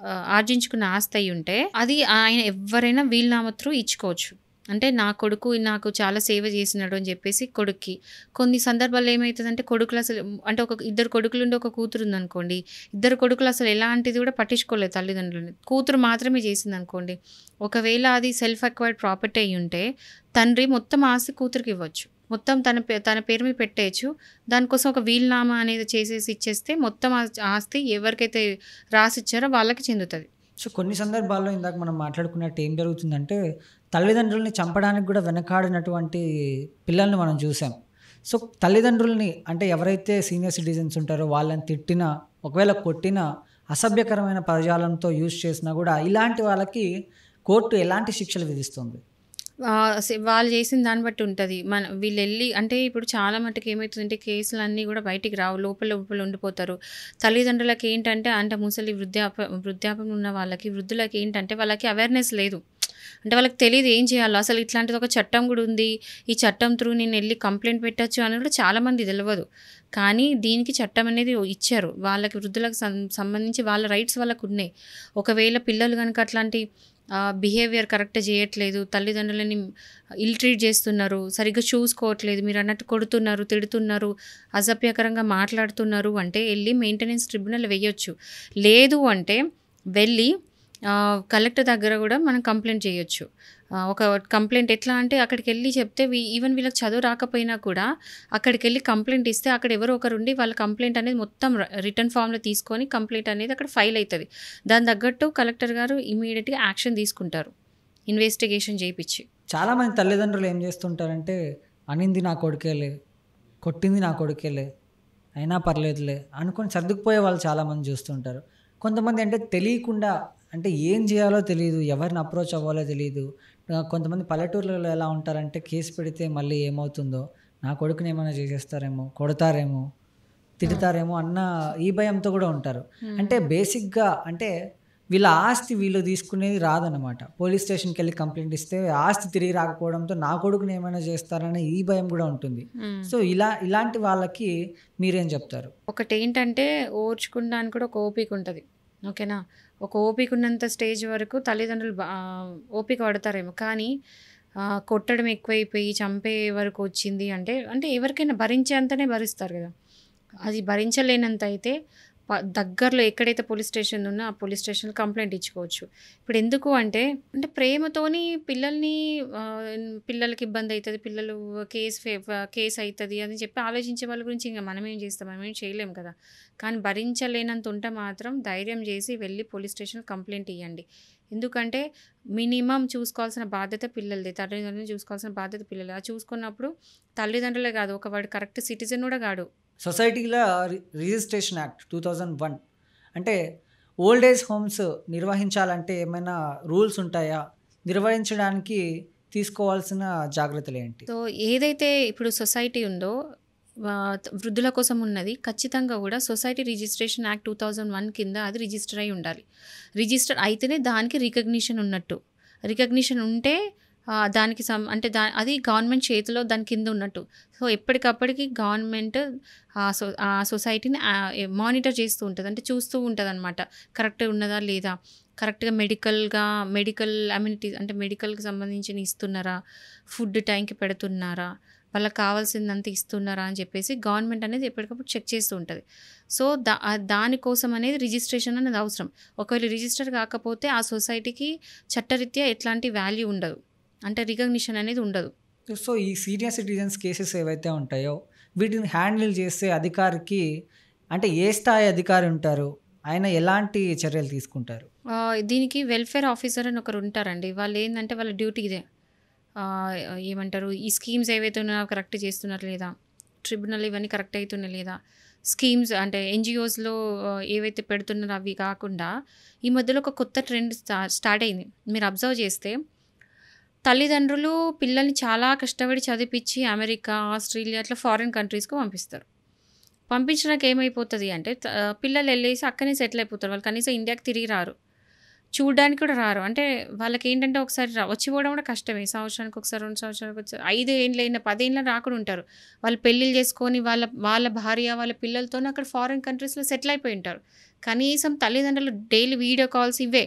ఆర్జించుకున్న ఆస్తి అయి ఉంటే అది ఆయన ఎవరైనా వీలునామా త్రూ ఇచ్చుకోవచ్చు. అంటే నా కొడుకు నాకు చాలా సేవ చేసినాడు అని చెప్పేసి కొడుక్కి. కొన్ని సందర్భాల్లో ఏమవుతుందంటే కొడుకులు అసలు అంటే ఒక 2 కొడుకులు ఉండి ఒక కూతురు ఉందనుకోండి, 2 కొడుకులు అసలు ఎలాంటిది కూడా పట్టించుకోలేదు తల్లిదండ్రులని, కూతురు మాత్రమే చేసింది అనుకోండి. ఒకవేళ అది సెల్ఫ్ అక్వైర్డ్ ప్రాపర్టీ అయి ఉంటే తండ్రి మొత్తం ఆస్తి కూతురికి ఇవ్వచ్చు, మొత్తం తన పేరు మీద పెట్టేయచ్చు. దానికోసం ఒక వీలునామా అనేది చేసేసి ఇచ్చేస్తే మొత్తం ఆస్తి ఎవరికైతే రాసిచ్చారో వాళ్ళకి చెందుతుంది. సో, కొన్ని సందర్భాల్లో ఇందాక మనం మాట్లాడుకున్నట్టు ఏం జరుగుతుందంటే తల్లిదండ్రుల్ని చంపడానికి కూడా వెనకాడినటువంటి పిల్లల్ని మనం చూసాం. సో, తల్లిదండ్రుల్ని అంటే ఎవరైతే సీనియర్ సిటిజన్స్ ఉంటారో వాళ్ళని తిట్టినా, ఒకవేళ కొట్టినా, అసభ్యకరమైన పదజాలంతో యూజ్ చేసినా కూడా ఇలాంటి వాళ్ళకి కోర్టు ఎలాంటి శిక్షలు విధిస్తుంది? వాళ్ళు చేసిన దాన్ని బట్టి ఉంటుంది. వీళ్ళు వెళ్ళి అంటే ఇప్పుడు చాలా మటుకు ఏమవుతుందంటే కేసులన్నీ కూడా బయటికి రావు, లోపల ఉండిపోతారు. తల్లిదండ్రులకి ఏంటంటే అంటే ముసలి వృద్ధాప్యం ఉన్న వాళ్ళకి, వృద్ధులకి ఏంటంటే వాళ్ళకి అవేర్నెస్ లేదు. అంటే వాళ్ళకి తెలీదు ఏం చేయాలో. అసలు ఇట్లాంటిది ఒక చట్టం కూడా ఉంది. ఈ చట్టం త్రూ నేను ఎళ్లి కంప్లెయింట్ పెట్టొచ్చు అని కూడా చాలామంది తెలవదు. కానీ దీనికి చట్టం అనేది ఇచ్చారు. వాళ్ళకి వృద్ధులకు సంబంధించి వాళ్ళ రైట్స్ వాళ్ళకున్నాయి. ఒకవేళ పిల్లలు గనుక అట్లాంటి బిహేవియర్ కరెక్ట్‌గా చేయట్లేదు, తల్లిదండ్రులని ఇల్ ట్రీట్ చేస్తున్నారు, సరిగ్గా చూసుకోవట్లేదు, మీరన్నట్టు కొడుతున్నారు, తిడుతున్నారు, అసభ్యకరంగా మాట్లాడుతున్నారు అంటే ఎళ్లి మెయింటెనెన్స్ ట్రిబ్యునల్ వెయ్యొచ్చు. లేదు అంటే వెళ్ళి కలెక్టర్ దగ్గర కూడా మనం కంప్లెయింట్ చేయొచ్చు. ఒక కంప్లెయింట్ ఎట్లా అంటే అక్కడికెళ్ళి చెప్తే ఈవెన్ వీళ్ళకి చదువు రాకపోయినా కూడా అక్కడికెళ్ళి కంప్లెయింట్ ఇస్తే అక్కడ ఎవరో ఒకరుండి వాళ్ళ కంప్లెయింట్ అనేది మొత్తం రిటర్న్ ఫామ్‌లో తీసుకొని కంప్లెయింట్ అనేది అక్కడ ఫైల్ అయితది. దాని తగ్గట్టు కలెక్టర్ గారు ఇమ్మీడియేట్‌గా యాక్షన్ తీసుకుంటారు. ఇన్వెస్టిగేషన్ చేపిచ్చి. చాలామంది తల్లిదండ్రులు ఏం చేస్తుంటారంటే, అనింది నా కొడుకేలే, కొట్టింది నా కొడుకేలే, అయినా పర్లేదులే అనుకొని సర్దుకుపోయే వాళ్ళు చాలామంది చూస్తుంటారు. కొంతమంది అంటే తెలియకుండా, అంటే ఏం చేయాలో తెలీదు, ఎవరిని అప్రోచ్ అవ్వాలో తెలీదు. కొంతమంది పల్లెటూర్లలో ఎలా ఉంటారంటే, కేసు పెడితే మళ్ళీ ఏమవుతుందో, నా కొడుకుని ఏమైనా చేసేస్తారేమో, కొడతారేమో, తిడతారేమో అన్న ఈ భయంతో కూడా ఉంటారు. అంటే బేసిక్‌గా అంటే వీళ్ళ ఆస్తి వీళ్ళు తీసుకునేది రాదనమాట. పోలీస్ స్టేషన్‌కెళ్ళి కంప్లెయింట్ ఇస్తే ఆస్తి తిరిగి రాకపోవడంతో నా కొడుకుని ఏమైనా చేస్తారనే ఈ భయం కూడా ఉంటుంది. సో, ఇలాంటి వాళ్ళకి మీరేం చెప్తారు? ఒకటేంటంటే ఓర్చుకోడానికి కూడా ఒక ఓపిక ఉంటది. ఓకేనా? ఒక ఓపిక ఉన్నంత స్టేజ్ వరకు తల్లిదండ్రులు ఓపిక పడతారేమో. కానీ కొట్టడం ఎక్కువైపోయి చంపే వరకు వచ్చింది అంటే, అంటే ఎవరికైనా భరించేంతనే భరిస్తారు కదా! అది భరించలేనంత అయితే దగ్గరలో ఎక్కడైతే పోలీస్ స్టేషన్ ఉందో ఆ పోలీస్ స్టేషన్‌లో కంప్లెయింట్ ఇచ్చుకోవచ్చు. ఇప్పుడు ఎందుకు అంటే, అంటే ప్రేమతోని పిల్లల్ని పిల్లలకి ఇబ్బంది అయితది, పిల్లలు కేస్ అయితది అని చెప్పి ఆలోచించే వాళ్ళ గురించి ఇంక మనమేం చేస్తాం? మనమేం చేయలేం కదా! కానీ భరించలేనంత ఉంటే మాత్రం ధైర్యం చేసి వెళ్ళి పోలీస్ స్టేషన్‌లో కంప్లెయింట్ ఇయ్యండి. ఎందుకంటే మినిమమ్ చూసుకోవాల్సిన బాధ్యత పిల్లలదే. తల్లిదండ్రులను చూసుకోవాల్సిన బాధ్యత పిల్లలదే. అది చూసుకున్నప్పుడు తల్లిదండ్రులే కాదు, వాడు కరెక్ట్ సిటిజన్ కూడా కాడు. సొసైటీలో రిజిస్ట్రేషన్ యాక్ట్ 2001 అంటే ఓల్డ్ ఏజ్ హోమ్స్ నిర్వహించాలంటే ఏమైనా రూల్స్ ఉంటాయా? నిర్వహించడానికి తీసుకోవాల్సిన జాగ్రత్తలేంటి? సో, ఏదైతే ఇప్పుడు సొసైటీ ఉందో వృద్ధుల కోసం ఉన్నది ఖచ్చితంగా కూడా సొసైటీ రిజిస్ట్రేషన్ యాక్ట్ 2001 కింద అది రిజిస్టర్ అయి ఉండాలి. రిజిస్టర్ అయితేనే దానికి రికగ్నిషన్ ఉన్నట్టు. రికగ్నిషన్ ఉంటే దానికి అంటే అది గవర్నమెంట్ చేతిలో దాని కింద ఉన్నట్టు. సో, ఎప్పటికప్పటికి గవర్నమెంట్ ఆ సొసైటీని మానిటర్ చేస్తూ ఉంటది. అంటే చూస్తూ ఉంటదనమాట. కరెక్ట్‌గా ఉన్నదా లేదా? కరెక్ట్‌గా మెడికల్ అమ్యూనిటీస్ అంటే మెడికల్‌కి సంబంధించినవి ఇస్తున్నారా? ఫుడ్ టైంకి పెడుతున్నారా? వాళ్ళకి కావాల్సిందంతా ఇస్తున్నారా అని చెప్పేసి గవర్నమెంట్ అనేది ఎప్పటికప్పుడు చెక్ చేస్తూ ఉంటది. సో, దానికోసం అనేది రిజిస్ట్రేషన్ అనేది అవసరం. ఒకవేళ రిజిస్టర్ కాకపోతే ఆ సొసైటీకి చట్టరీత్యా ఎట్లాంటి వాల్యూ ఉండదు. అంటే రికగ్నిషన్ అనేది ఉండదు. సో, ఈ సీనియర్ సిటిజన్స్ కేసెస్ ఏవైతే ఉంటాయో వీటిని హ్యాండిల్ చేసే అధికారికి అంటే ఏ స్థాయి అధికారి ఉంటారు? ఆయన ఎలాంటి చర్యలు తీసుకుంటారు? దీనికి వెల్ఫేర్ ఆఫీసర్ అని ఒకరు ఉంటారండి. వాళ్ళేందంటే వాళ్ళ డ్యూటీ ఇదే. ఏమంటారు, ఈ స్కీమ్స్ ఏవైతే ఉన్నాయో కరెక్ట్ చేస్తున్నారా లేదా? ట్రిబ్యునల్ ఇవన్నీ కరెక్ట్ అయితున్నాయా లేదా? స్కీమ్స్ అంటే ఎన్‌జీఓస్‌లో ఏవైతే పెడుతున్నారో అవి కాకుండా ఈ మధ్యలో ఒక కొత్త ట్రెండ్ స్టార్ట్ అయింది. మీరు అబ్జర్వ్ చేస్తే తల్లిదండ్రులు పిల్లల్ని చాలా కష్టపడి చదివిపిచ్చి అమెరికా, ఆస్ట్రేలియా అట్లా ఫారిన్ కంట్రీస్‌కి పంపిస్తారు. పంపించినాక ఏమైపోతది అంటే పిల్లలు ఎళ్ళేసి అక్కడనే సెటిల్ అయిపోతారు. వాళ్ళు కనీసం ఇండియాకి తిరిగి రారు. చూడ్డానికి కూడా రారు. అంటే వాళ్ళకేంటంటే ఒకసారి వచ్చి పోవడం కూడా కష్టమే. సంవత్సరానికి ఒకసారి, 2 సంవత్సరాలకు ఒకసారి, 5 ఏండ్లైనా 10 ఏండ్ల రాకుండా ఉంటారు. వాళ్ళు పెళ్ళిళ్ళు చేసుకొని వాళ్ళ భార్య, వాళ్ళ పిల్లలతోనే అక్కడ ఫారిన్ కంట్రీస్‌లో సెటిల్ అయిపోయి ఉంటారు. కనీసం తల్లిదండ్రులు డైలీ వీడియో కాల్స్ ఇవే.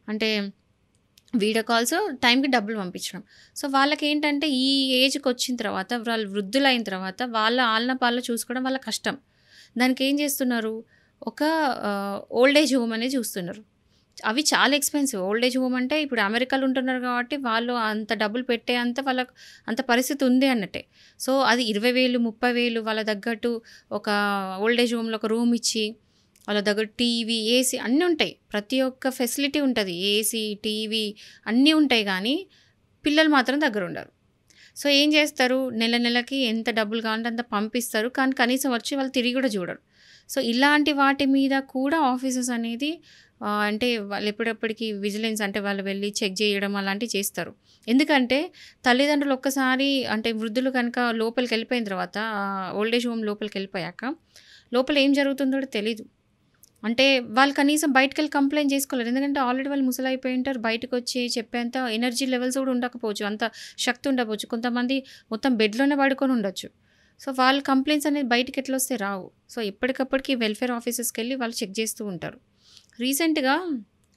అంటే వీడియో కాల్స్, టైంకి డబ్బులు పంపించడం. సో, వాళ్ళకేంటంటే ఈ ఏజ్‌కొచ్చిన తర్వాత వాళ్ళు వృద్ధులైన తర్వాత వాళ్ళ ఆలన పాలన చూసుకోవడం వాళ్ళ కష్టం. దానికేం చేస్తున్నారు, ఒక ఓల్డ్ ఏజ్ హోమ్ అనేది చూస్తున్నారు. అవి చాలా ఎక్స్‌పెన్సివ్. ఓల్డ్ ఏజ్ హోమ్ అంటే ఇప్పుడు అమెరికాలో ఉంటున్నారు కాబట్టి వాళ్ళు అంత డబ్బులు పెట్టే అంత వాళ్ళకు అంత పరిస్థితి ఉంది అన్నట్టే. సో, అది 20,000, 30,000 వాళ్ళ తగ్గట్టు ఒక ఓల్డ్ ఏజ్ హోమ్‌లో ఒక రూమ్ ఇచ్చి వాళ్ళ దగ్గర టీవీ, ఏసీ అన్నీ ఉంటాయి. ప్రతి ఒక్క ఫెసిలిటీ ఉంటది. ఏసీ, టీవీ అన్నీ ఉంటాయి గానీ, పిల్లలు మాత్రం దగ్గరుండరు. సో, ఏం చేస్తారు, నెలకి ఎంత డబ్బులు కావాలంటే అంత పంపిస్తారు. కానీ కనీసం వచ్చి వాళ్ళు తిరిగి కూడా చూడరు. సో, ఇలాంటి వాటి మీద కూడా ఆఫీసర్స్ అనేది అంటే వాళ్ళు ఎప్పటికప్పటికి విజిలెన్స్ అంటే వాళ్ళు వెళ్ళి చెక్ చేయడం అలాంటివి చేస్తారు. ఎందుకంటే తల్లిదండ్రులు ఒక్కసారి అంటే వృద్ధులు కనుక లోపలికెళ్ళిపోయిన తర్వాత ఓల్డ్ ఏజ్ హోమ్ లోపలికెళ్ళిపోయాక లోపల ఏం జరుగుతుందో కూడా తెలీదు. అంటే వాళ్ళు కనీసం బయటికెళ్ళి కంప్లెయింట్ చేసుకోలేరు. ఎందుకంటే ఆల్రెడీ వాళ్ళు ముసలైపోయి ఉంటారు. బయటకొచ్చి చెప్పేంత ఎనర్జీ లెవెల్స్ కూడా ఉండకపోవచ్చు. అంత శక్తి ఉండకపోవచ్చు. కొంతమంది మొత్తం బెడ్‌లోనే పడుకొని ఉండొచ్చు. సో, వాళ్ళ కంప్లెయింట్స్ అనేది బయటికి ఎట్లొస్తే రావు. సో, ఎప్పటికప్పటికి వెల్ఫేర్ ఆఫీసెస్‌కెళ్ళి వాళ్ళు చెక్ చేస్తూ ఉంటారు. రీసెంట్‌గా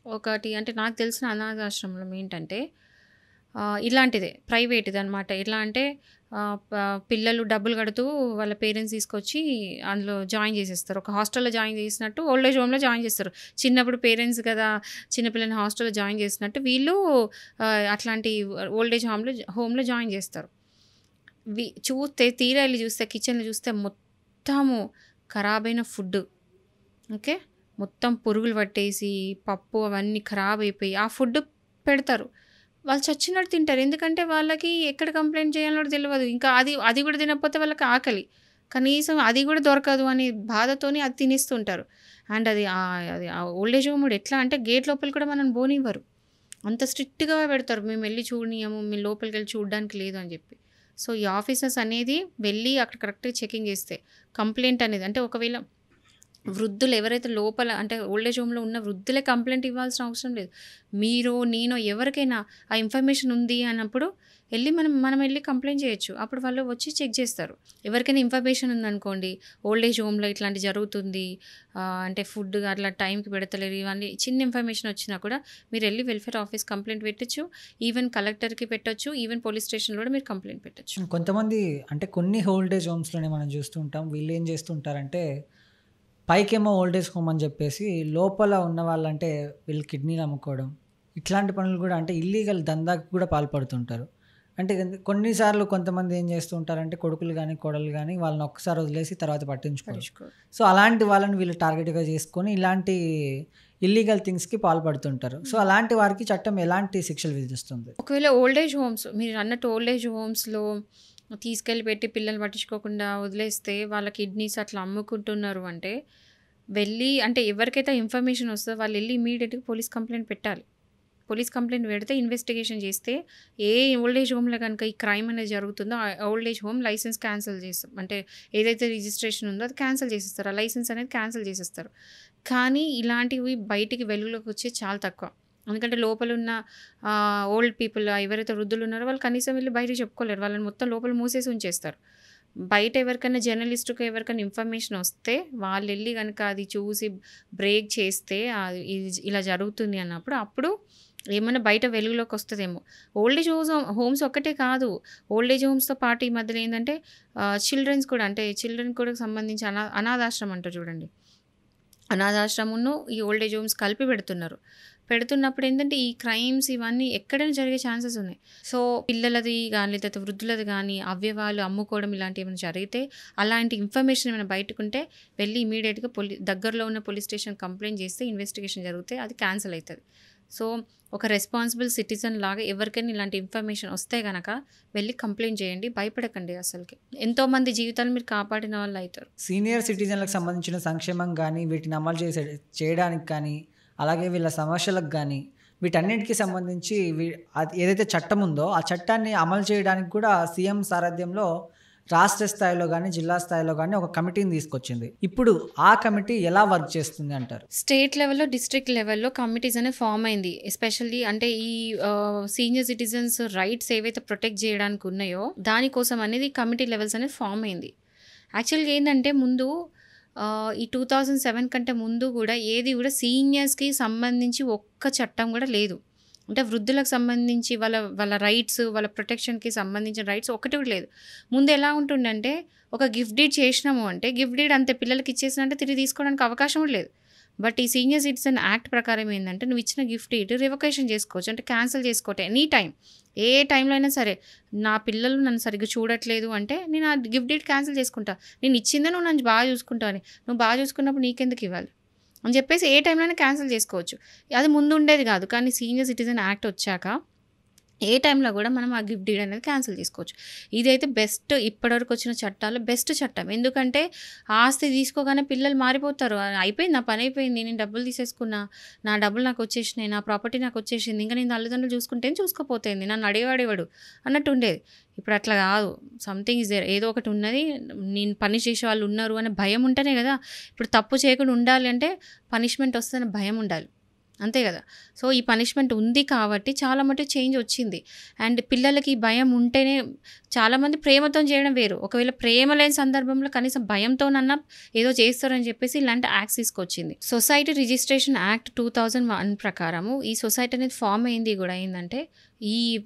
ఒకటి అంటే నాకు తెలిసిన అనాథాశ్రమం ఏంటంటే ఇలాంటిదే ప్రైవేట్‌దనమాట. ఎలా అంటే పిల్లలు డబ్బులు కడుతూ వాళ్ళ పేరెంట్స్ తీసుకొచ్చి అందులో జాయిన్ చేసేస్తారు. ఒక హాస్టల్‌లో జాయిన్ చేసినట్టు ఓల్డ్ ఏజ్ హోమ్‌లో జాయిన్ చేస్తారు. చిన్నప్పుడు పేరెంట్స్ కదా! చిన్న పిల్లల్ని హాస్టల్‌లో జాయిన్ చేసినట్టు వీళ్ళు అట్లాంటి ఓల్డ్ ఏజ్ హోమ్‌లో జాయిన్ చేస్తారు. చూస్తే తీరా ఎళ్లి చూస్తే కిచెన్‌లో చూస్తే మొత్తము ఖరాబైన ఫుడ్డు. ఓకే. మొత్తం పురుగులు పట్టేసి పప్పు అవన్నీ ఖరాబ్ అయిపోయి ఆ ఫుడ్ పెడతారు. వాళ్ళు చచ్చినట్టు తింటారు. ఎందుకంటే వాళ్ళకి ఎక్కడ కంప్లెయింట్ చేయాలో కూడా తెలవదు. ఇంకా అది కూడా తినకపోతే వాళ్ళకి ఆకలి. కనీసం అది కూడా దొరకదు అనే బాధతోని అది తినేస్తుంటారు. అండ్ అది ఓల్డ్ ఏజ్ హోమ్ కూడా ఎట్లా అంటే గేట్ లోపలికి కూడా మనల్ని పోనివ్వరు. అంత స్ట్రిక్ట్‌గా పెడతారు. మేము చూడనియ్యము. మేము లోపలికెళ్ళి చూడడానికి లేదు అని చెప్పి. సో, ఈ ఆఫీసర్స్ అనేది వెళ్ళి అక్కడ కరెక్ట్‌గా చెకింగ్ చేస్తే కంప్లెయింట్ అనేది అంటే ఒకవేళ వృద్ధులు ఎవరైతే లోపల అంటే ఓల్డ్ ఏజ్ హోమ్‌లో ఉన్న వృద్ధులే కంప్లెయింట్ ఇవ్వాల్సిన అవసరం లేదు. మీరో, నేనో ఎవరికైనా ఆ ఇన్ఫర్మేషన్ ఉంది అన్నప్పుడు మనం వెళ్లి కంప్లెయింట్ చేయొచ్చు. అప్పుడు వాళ్ళు వచ్చి చెక్ చేస్తారు. ఎవరికైనా ఇన్ఫర్మేషన్ ఉందనుకోండి, ఓల్డ్ ఏజ్ హోమ్‌లో ఇట్లాంటివి జరుగుతుంది. అంటే ఫుడ్ అట్లా టైంకి పెడతలేరు. ఇవన్నీ చిన్న ఇన్ఫర్మేషన్ వచ్చినా కూడా మీరెళ్లి వెల్ఫేర్ ఆఫీస్ కంప్లెయింట్ పెట్టొచ్చు. ఈవెన్ కలెక్టర్‌కి పెట్టొచ్చు. ఈవెన్ పోలీస్ స్టేషన్‌లో కూడా మీరు కంప్లెయింట్ పెట్టొచ్చు. కొంతమంది అంటే కొన్ని ఓల్డ్ ఏజ్ హోమ్స్‌లోనే మనం చూస్తూ ఉంటాం. వీళ్ళేం చేస్తుంటారంటే పైకేమో ఓల్డ్ ఏజ్ హోమ్ అని చెప్పేసి లోపల ఉన్న వాళ్ళంటే వీళ్ళు కిడ్నీలు అమ్ముకోవడం ఇట్లాంటి పనులు కూడా అంటే ఇల్లీగల్ దందాకి కూడా పాల్పడుతుంటారు. అంటే కొన్నిసార్లు కొంతమంది ఏం చేస్తూ ఉంటారంటే కొడుకులు కానీ కోడలు కానీ వాళ్ళని ఒక్కసారి వదిలేసి తర్వాత పట్టించుకోరు. సో అలాంటి వాళ్ళని వీళ్ళు టార్గెట్గా చేసుకొని ఇలాంటి ఇల్లీగల్ థింగ్స్కి పాల్పడుతుంటారు. సో అలాంటి వారికి చట్టం ఎలాంటి శిక్షలు విధిస్తుంది? ఒకవేళ ఓల్డ్ ఏజ్ హోమ్స్ మీరు అన్నట్టు ఓల్డ్ ఏజ్ హోమ్స్‌లో తీసుకెళ్ళి పెట్టి పిల్లల్ని పట్టించుకోకుండా వదిలేస్తే వాళ్ళ కిడ్నీస్ అట్లా అమ్ముకుంటున్నారు అంటే వెళ్ళి అంటే ఎవరికైతే ఇన్ఫర్మేషన్ వస్తుందో వాళ్ళు వెళ్ళి ఇమీడియట్‌గా పోలీస్ కంప్లెయింట్ పెట్టాలి. పోలీస్ కంప్లెయింట్ పెడితే ఇన్వెస్టిగేషన్ చేస్తే ఏ ఓల్డ్ ఏజ్ హోమ్‌లో కనుక ఈ క్రైమ్ అనేది జరుగుతుందో ఆ old age home license cancel చేస్తాం. అంటే ఏదైతే రిజిస్ట్రేషన్ ఉందో అది క్యాన్సిల్ చేసేస్తారు. ఆ లైసెన్స్ అనేది క్యాన్సిల్ చేసేస్తారు. కానీ ఇలాంటివి బయటికి వెలుగులోకి వచ్చేది చాలా తక్కువ. ఎందుకంటే లోపలున్న ఓల్డ్ పీపుల్ ఎవరైతే వృద్ధులు ఉన్నారో వాళ్ళు కనీసం వెళ్ళి బయటకి చెప్పుకోలేరు. వాళ్ళని మొత్తం లోపల మూసేసి ఉంచేస్తారు. బయట ఎవరికైనా జర్నలిస్ట్‌కి ఎవరికైనా ఇన్ఫర్మేషన్ వస్తే వాళ్ళెళ్ళి గనుక అది చూసి బ్రేక్ చేస్తే ఇది ఇలా జరుగుతుంది అన్నప్పుడు అప్పుడు ఏమన్నా బయట వెలుగులోకి వస్తదేమో. ఓల్డ్ ఏజ్ హోమ్స్ ఒక్కటే కాదు. ఓల్డ్ ఏజ్ హోమ్స్‌తో పాటు ఈ మధ్యలో ఏందంటే చిల్డ్రన్స్ కూడా అంటే చిల్డ్రన్ కూడా సంబంధించి అనాథాశ్రమం అంటారు చూడండి. అనాథాశ్రమంను ఈ ఓల్డ్ ఏజ్ హోమ్స్ కలిపి పెడుతున్నప్పుడు ఏంటంటే ఈ క్రైమ్స్ ఇవన్నీ ఎక్కడైనా జరిగే ఛాన్సెస్ ఉన్నాయి. సో, పిల్లలది గానీ లేకపోతే వృద్ధులది గానీ అవయవాలు అమ్ముకోవడం ఇలాంటివి ఏమైనా జరిగితే అలాంటి ఇన్ఫర్మేషన్ ఏమైనా బయటకుంటే వెళ్ళి ఇమీడియట్‌గా దగ్గరలో ఉన్న పోలీస్ స్టేషన్ కంప్లెయింట్ చేస్తే ఇన్వెస్టిగేషన్ జరిగితే అది క్యాన్సిల్ అవుతుంది. సో, ఒక రెస్పాన్సిబుల్ సిటిజన్ లాగా ఎవరికైనా ఇలాంటి ఇన్ఫర్మేషన్ వస్తే గనక వెళ్ళి కంప్లెయింట్ చేయండి. భయపడకండి అసలుకి. ఎంతోమంది జీవితాలు మీరు కాపాడిన వాళ్ళు అవుతారు. సీనియర్ సిటిజన్లకు సంబంధించిన సంక్షేమం కానీ వీటిని అమలు చేయడానికి కానీ అలాగే వీళ్ళ సమస్యలకు కానీ వీటన్నిటికీ సంబంధించి ఏదైతే చట్టం ఉందో ఆ చట్టాన్ని అమలు చేయడానికి కూడా సీఎం సారథ్యంలో రాష్ట్ర స్థాయిలో కానీ జిల్లా స్థాయిలో కానీ ఒక కమిటీని తీసుకొచ్చింది. ఇప్పుడు ఆ కమిటీ ఎలా వర్క్ చేస్తుంది అంటారు? స్టేట్ లెవెల్లో డిస్ట్రిక్ట్ లెవెల్లో కమిటీస్ అనేది ఫామ్ అయింది. ఎస్పెషల్లీ అంటే ఈ సీనియర్ సిటిజన్స్ రైట్స్ ఏవైతే ప్రొటెక్ట్ చేయడానికి ఉన్నాయో దానికోసం అనేది కమిటీ లెవెల్స్ అనేది ఫామ్ అయింది. యాక్చువల్గా ఏంటంటే ముందు ఈ 2007 కంటే ముందు కూడా ఏది కూడా సీనియర్స్కి సంబంధించి ఒక్క చట్టం కూడా లేదు. అంటే వృద్ధులకు సంబంధించి వాళ్ళ రైట్స్ వాళ్ళ ప్రొటెక్షన్కి సంబంధించిన రైట్స్ ఒకటి కూడా లేదు. ముందు ఎలా ఉంటుండంటే ఒక గిఫ్ట్ డీడ్ చేసినాము అంటే గిఫ్ట్ డీడ్ అంతే పిల్లలకి ఇచ్చేసినంటే తిరిగి తీసుకోవడానికి అవకాశం కూడా లేదు. బట్ ఈ సీనియర్ సిటిజన్ యాక్ట్ ప్రకారం ఏంటంటే నువ్వు ఇచ్చిన గిఫ్ట్ డీడ్ రివొకేషన్ చేసుకోవచ్చు. అంటే క్యాన్సిల్ చేసుకోవచ్చు ఎనీ టైం. ఏ టైంలో అయినా సరే నా పిల్లలు నన్ను సరిగ్గా చూడట్లేదు అంటే నేను ఆ గిఫ్ట్ డీడ్ క్యాన్సిల్ చేసుకుంటా. నేను ఇచ్చిందే నువ్వు నన్ను బాగా చూసుకుంటావు అని. నువ్వు బాగా చూసుకున్నప్పుడు నీకెందుకు ఇవ్వాలి అని చెప్పేసి ఏ టైంలో అయినా క్యాన్సిల్ చేసుకోవచ్చు. అది ముందు ఉండేది కాదు. కానీ సీనియర్ సిటిజన్ యాక్ట్ వచ్చాక ఏ టైంలో కూడా మనం ఆ గిఫ్ట్ డీడ్ అనేది క్యాన్సిల్ చేసుకోవచ్చు. ఇదైతే బెస్ట్, ఇప్పటివరకు వచ్చిన చట్టాల్లో బెస్ట్ చట్టం. ఎందుకంటే ఆస్తి తీసుకోగానే పిల్లలు మారిపోతారు. అయిపోయింది, నా పని అయిపోయింది, నేను డబ్బులు తీసేసుకున్నా, నా డబ్బులు నాకు వచ్చేసినాయి, నా ప్రాపర్టీ నాకు వచ్చేసింది, ఇంకా నేను తల్లిదండ్రులు చూసుకుంటేనే చూసుకోపోతుంది, నన్ను అడిగేవాడేవాడు అన్నట్టు ఉండేది. ఇప్పుడు అట్లా కాదు. సంథింగ్ ఇస్ దేర్, ఏదో ఒకటి ఉన్నది, నేను పని చేసే వాళ్ళు ఉన్నారు అనే భయం ఉంటేనే కదా. ఇప్పుడు తప్పు చేయకుండా ఉండాలి అంటే పనిష్మెంట్ వస్తుందనే భయం ఉండాలి, అంతే కదా. సో ఈ పనిష్మెంట్ ఉంది కాబట్టి చాలా మటుకు చేంజ్ వచ్చింది. అండ్ పిల్లలకి ఈ భయం ఉంటేనే, చాలామంది ప్రేమతో చేయడం వేరు, ఒకవేళ ప్రేమ లేని సందర్భంలో కనీసం భయంతోనన్నా ఏదో చేస్తారని చెప్పేసి ఇలాంటి యాక్ట్స్ తీసుకొచ్చింది. సొసైటీ రిజిస్ట్రేషన్ యాక్ట్ 2001 ప్రకారము ఈ సొసైటీ అనేది ఫామ్ అయింది కూడా ఏంటంటే ఈ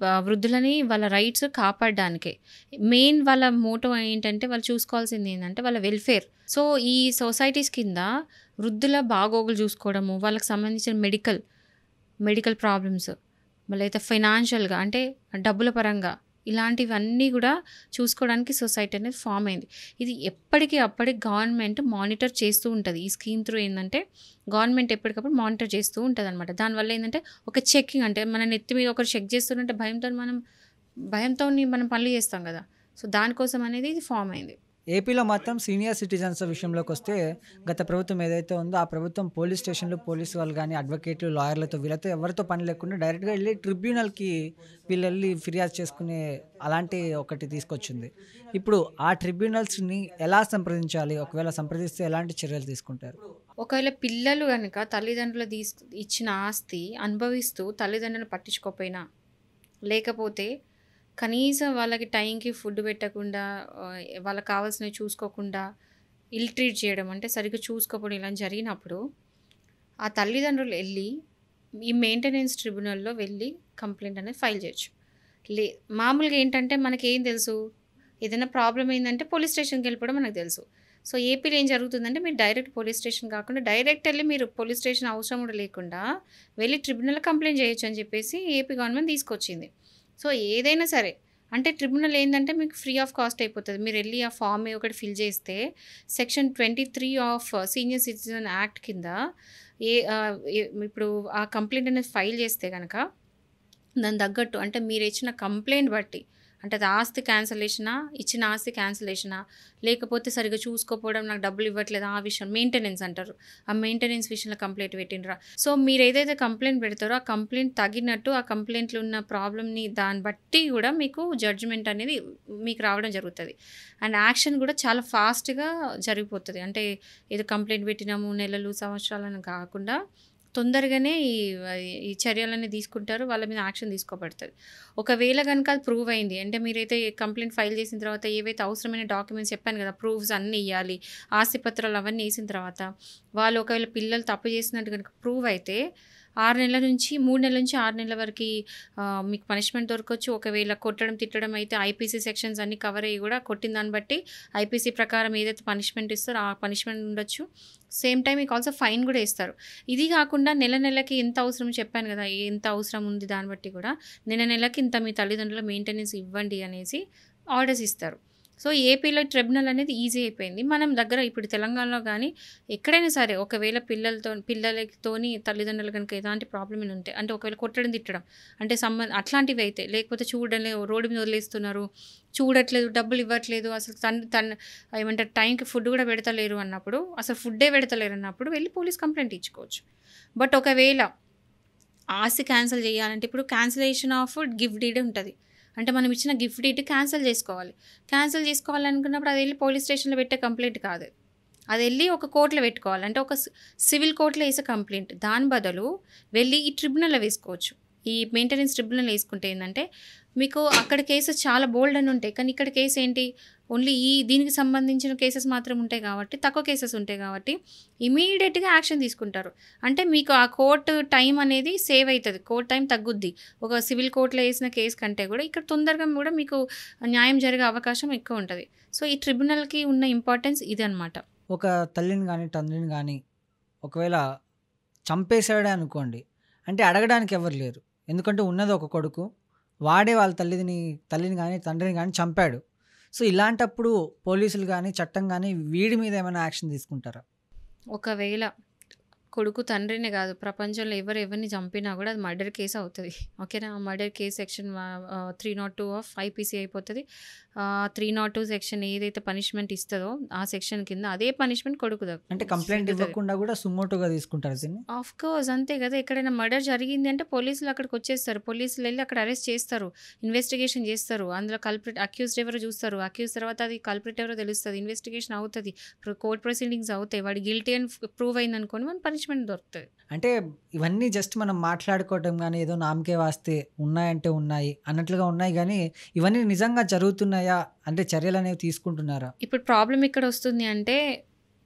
వృద్ధులని వాళ్ళ రైట్స్ కాపాడడానికే. మెయిన్ వాళ్ళ మోటో ఏంటంటే వాళ్ళు చూసుకోవాల్సింది ఏంటంటే వాళ్ళ వెల్ఫేర్. సో ఈ సొసైటీస్ కింద వృద్ధుల బాగోగులు చూసుకోవడము, వాళ్ళకి సంబంధించిన మెడికల్ ప్రాబ్లమ్స్, మళ్ళీ అయితే ఫైనాన్షియల్గా అంటే డబ్బుల పరంగా ఇలాంటివన్నీ కూడా చూసుకోవడానికి సొసైటీ అనేది ఫామ్ అయింది. ఇది ఎప్పటికీ అప్పటికి గవర్నమెంట్ మానిటర్ చేస్తూ ఉంటుంది. ఈ స్కీమ్ త్రూ ఏంటంటే గవర్నమెంట్ ఎప్పటికప్పుడు మానిటర్ చేస్తూ ఉంటుంది అనమాట. దానివల్ల ఏంటంటే ఒక చెక్కింగ్, అంటే మన నెత్తి మీద ఒకరు చెక్ చేస్తుంటే భయంతో మనం పనులు చేస్తాం కదా. సో దానికోసం అనేది ఇది ఫామ్ అయింది. ఏపీలో మాత్రం సీనియర్ సిటిజన్స్ విషయంలోకి వస్తే గత ప్రభుత్వం ఏదైతే ఉందో ఆ ప్రభుత్వం పోలీస్ స్టేషన్లు, పోలీసు వాళ్ళు కానీ, అడ్వకేట్లు, లాయర్లతో వీళ్ళతో ఎవరితో పని లేకుండా డైరెక్ట్గా వెళ్ళి ట్రిబ్యునల్కి వీళ్ళు వెళ్ళి ఫిర్యాదు చేసుకునే అలాంటి ఒకటి తీసుకొచ్చింది. ఇప్పుడు ఆ ట్రిబ్యునల్స్ని ఎలా సంప్రదించాలి, ఒకవేళ సంప్రదిస్తే ఎలాంటి చర్యలు తీసుకుంటారు? ఒకవేళ పిల్లలు కనుక తల్లిదండ్రులు ఇచ్చిన ఆస్తి అనుభవిస్తూ తల్లిదండ్రులను పట్టించుకోకపోయినా, లేకపోతే కనీసం వాళ్ళకి టైంకి ఫుడ్ పెట్టకుండా, వాళ్ళకి కావాల్సినవి చూసుకోకుండా ఇల్ ట్రీట్ చేయడం, అంటే సరిగ్గా చూసుకోకపోవడం ఇలా జరిగినప్పుడు ఆ తల్లిదండ్రులు వెళ్ళి ఈ మెయింటెనెన్స్ ట్రిబ్యునల్లో వెళ్ళి కంప్లైంట్ అనేది ఫైల్ చేయొచ్చు. మామూలుగా ఏంటంటే మనకేం తెలుసు, ఏదైనా ప్రాబ్లం ఏంటంటే పోలీస్ స్టేషన్కి వెళ్ళిపోవడం మనకు తెలుసు. సో ఏపీలో ఏం జరుగుతుందంటే మీరు డైరెక్ట్ పోలీస్ స్టేషన్ కాకుండా డైరెక్ట్ వెళ్ళి మీరు పోలీస్ స్టేషన్ అవసరం కూడా లేకుండా వెళ్ళి ట్రిబ్యునల్ కంప్లైంట్ చేయొచ్చు అని చెప్పేసి ఏపీ గవర్నమెంట్ తీసుకొచ్చింది. సో ఏదైనా సరే అంటే ట్రిబ్యునల్ ఏంటంటే మీకు ఫ్రీ ఆఫ్ కాస్ట్ అయిపోతుంది. మీరు వెళ్ళి ఆ ఫామ్ ఒకటి ఫిల్ చేస్తే section 23 of senior citizen act కింద ఇప్పుడు ఆ కంప్లైంట్ అనేది ఫైల్ చేస్తే కనుక దాని తగ్గట్టు, అంటే మీరు ఇచ్చిన కంప్లైంట్ బట్టి, అంటే అది ఆస్తి క్యాన్సలేషనా, ఇచ్చిన ఆస్తి క్యాన్సలేషనా, లేకపోతే సరిగ్గా చూసుకోకపోవడం, నాకు డబ్బులు ఇవ్వట్లేదు ఆ విషయం, మెయింటెనెన్స్ అంటారు, ఆ మెయింటెనెన్స్ విషయంలో కంప్లైంట్ పెట్టినరా. సో మీరు ఏదైతే కంప్లైంట్ పెడతారో ఆ కంప్లైంట్ తగినట్టు ఆ కంప్లైంట్లో ఉన్న ప్రాబ్లమ్ని దాన్ని బట్టి కూడా మీకు జడ్జిమెంట్ అనేది మీకు రావడం జరుగుతుంది. అండ్ యాక్షన్ కూడా చాలా ఫాస్ట్గా జరిగిపోతుంది. అంటే ఏదో కంప్లైంట్ పెట్టినాము నెలలు సంవత్సరాలను కాకుండా తొందరగానే ఈ చర్యలన్నీ తీసుకుంటారు, వాళ్ళ మీద యాక్షన్ తీసుకోబడుతుంది. ఒకవేళ కనుక అది ప్రూవ్ అయింది అంటే, మీరైతే కంప్లైంట్ ఫైల్ చేసిన తర్వాత ఏవైతే అవసరమైన డాక్యుమెంట్స్ చెప్పాను కదా, ప్రూఫ్స్ అన్నీ ఇవ్వాలి, ఆస్తి పత్రాలు అవన్నీ వేసిన తర్వాత వాళ్ళు ఒకవేళ పిల్లలు తప్పు చేసినట్టు కనుక ప్రూవ్ అయితే 3 నెలల నుంచి 6 నెలల వరకు మీకు పనిష్మెంట్ దొరకవచ్చు. ఒకవేళ కొట్టడం తిట్టడం అయితే ఐపీసీ సెక్షన్స్ అన్నీ కవర్ అయ్యి కూడా కొట్టిన దాన్ని బట్టి ఐపీసీ ప్రకారం ఏదైతే పనిష్మెంట్ ఇస్తారో ఆ పనిష్మెంట్ ఉండొచ్చు. సేమ్ టైం మీకు ఆల్సో ఫైన్ కూడా ఇస్తారు. ఇది కాకుండా నెలకి ఎంత అవసరం చెప్పాను కదా, ఎంత అవసరం ఉంది దాన్ని బట్టి కూడా నెలకి ఇంత మీ తల్లిదండ్రుల మెయింటెనెన్స్ ఇవ్వండి అనేసి ఆర్డర్స్ ఇస్తారు. సో ఏపీలో ట్రిబ్యునల్ అనేది ఈజీ అయిపోయింది. మనం దగ్గర ఇప్పుడు తెలంగాణలో కానీ ఎక్కడైనా సరే ఒకవేళ పిల్లలతోని తల్లిదండ్రులు కనుక ఎలాంటి ప్రాబ్లం ఉంటే, అంటే ఒకవేళ కొట్టడం తిట్టడం అంటే అట్లాంటివి అయితే, లేకపోతే చూడలేదు, రోడ్డు మీద వదిలేస్తున్నారు, చూడట్లేదు, డబ్బులు ఇవ్వట్లేదు, అసలు ఏమంటారు టైంకి ఫుడ్ కూడా పెడతలేరు అన్నప్పుడు, అసలు ఫుడ్డే పెడతలేరు అన్నప్పుడు వెళ్ళి పోలీస్ కంప్లైంట్ ఇచ్చుకోవచ్చు. బట్ ఒకవేళ ఆస్తి క్యాన్సిల్ చేయాలంటే ఇప్పుడు క్యాన్సిలేషన్ ఆఫ్ గిఫ్ట్ డీడ్ ఉంటుంది. అంటే మనం ఇచ్చిన గిఫ్ట్ డీడ్ క్యాన్సిల్ చేసుకోవాలనుకున్నప్పుడు అది వెళ్ళి పోలీస్ స్టేషన్లో పెట్టే కంప్లైంట్ కాదు, అది వెళ్ళి ఒక కోర్టులో పెట్టుకోవాలి, అంటే ఒక సివిల్ కోర్టులో వేసే కంప్లైంట్. దాని బదులు వెళ్ళి ఈ ట్రిబ్యునల్లో వేసుకోవచ్చు. ఈ మెయింటెనెన్స్ ట్రిబ్యునల్ వేసుకుంటే ఏంటంటే మీకు అక్కడ కేసెస్ చాలా బోల్డ్ అని ఉంటాయి, కానీ ఇక్కడ కేసు ఏంటి, ఓన్లీ దీనికి సంబంధించిన కేసెస్ మాత్రం ఉంటాయి కాబట్టి, తక్కువ కేసెస్ ఉంటాయి కాబట్టి ఇమీడియట్గా యాక్షన్ తీసుకుంటారు. అంటే మీకు ఆ కోర్టు టైం అనేది సేవ్ అవుతుంది, కోర్టు టైం తగ్గుద్ది. ఒక సివిల్ కోర్టులో వేసిన కేసు కంటే కూడా ఇక్కడ తొందరగా కూడా మీకు న్యాయం జరిగే అవకాశం ఎక్కువ ఉంటుంది. సో ఈ ట్రిబ్యునల్కి ఉన్న ఇంపార్టెన్స్ ఇది అనమాట. ఒక తల్లిని కానీ తండ్రిని కానీ ఒకవేళ చంపేశాడే అనుకోండి, అంటే అడగడానికి ఎవరు లేరు, ఎందుకంటే ఉన్నది ఒక కొడుకు, వాడే వాళ్ళ తల్లిని కానీ తండ్రిని కానీ చంపాడు. సో ఇలాంటప్పుడు పోలీసులు కానీ చట్టం కానీ వీడి మీద ఏమైనా యాక్షన్ తీసుకుంటారా? ఒకవేళ కొడుకు తండ్రినే కాదు, ప్రపంచంలో ఎవరిని చంపినా కూడా అది మర్డర్ కేసు అవుతుంది. ఓకేనా? Murder case section 302 of IPC అయిపోతుంది. 302 సెక్షన్ ఏదైతే పనిష్మెంట్ ఇస్తుందో ఆ సెక్షన్ కింద అదే పనిష్మెంట్ కొడుకు అంటే కంప్లైంట్ ఇవ్వకుండా కూడా సుమోటోగా తీసుకుంటారు దీన్ని. ఆఫ్ కోర్స్ అంతే కదా. ఎక్కడైనా మర్డర్ జరిగింది అంటే పోలీసులు అక్కడికి వచ్చేస్తారు. పోలీసులు వెళ్ళి అక్కడ అరెస్ట్ చేస్తారు, ఇన్వెస్టిగేషన్ చేస్తారు. అందులో అక్యూజ్డ్ ఎవరో చూస్తారు. అక్యూజ్ తర్వాత అది కల్ప్రిట్ ఎవరో తెలుస్తుంది, ఇన్వెస్టిగేషన్ అవుతుంది, కోర్ట్ ప్రొసీడింగ్స్ అవుతాయి. వాడు గిల్టీ అని ప్రూవ్ అయింది అనుకోని మన పనిష్మెంట్ దొరుకుతుంది. అంటే ఇవన్నీ జస్ట్ మనం మాట్లాడుకోవటం కానీ ఏదో నామకే వాస్తే ఉన్నాయంటే ఉన్నాయి అన్నట్లుగా ఉన్నాయి, కానీ ఇవన్నీ నిజంగా జరుగుతున్నాయా అంటే చర్యలు అనేవి తీసుకుంటున్నారా? ఇప్పుడు ప్రాబ్లం ఇక్కడ వస్తుంది అంటే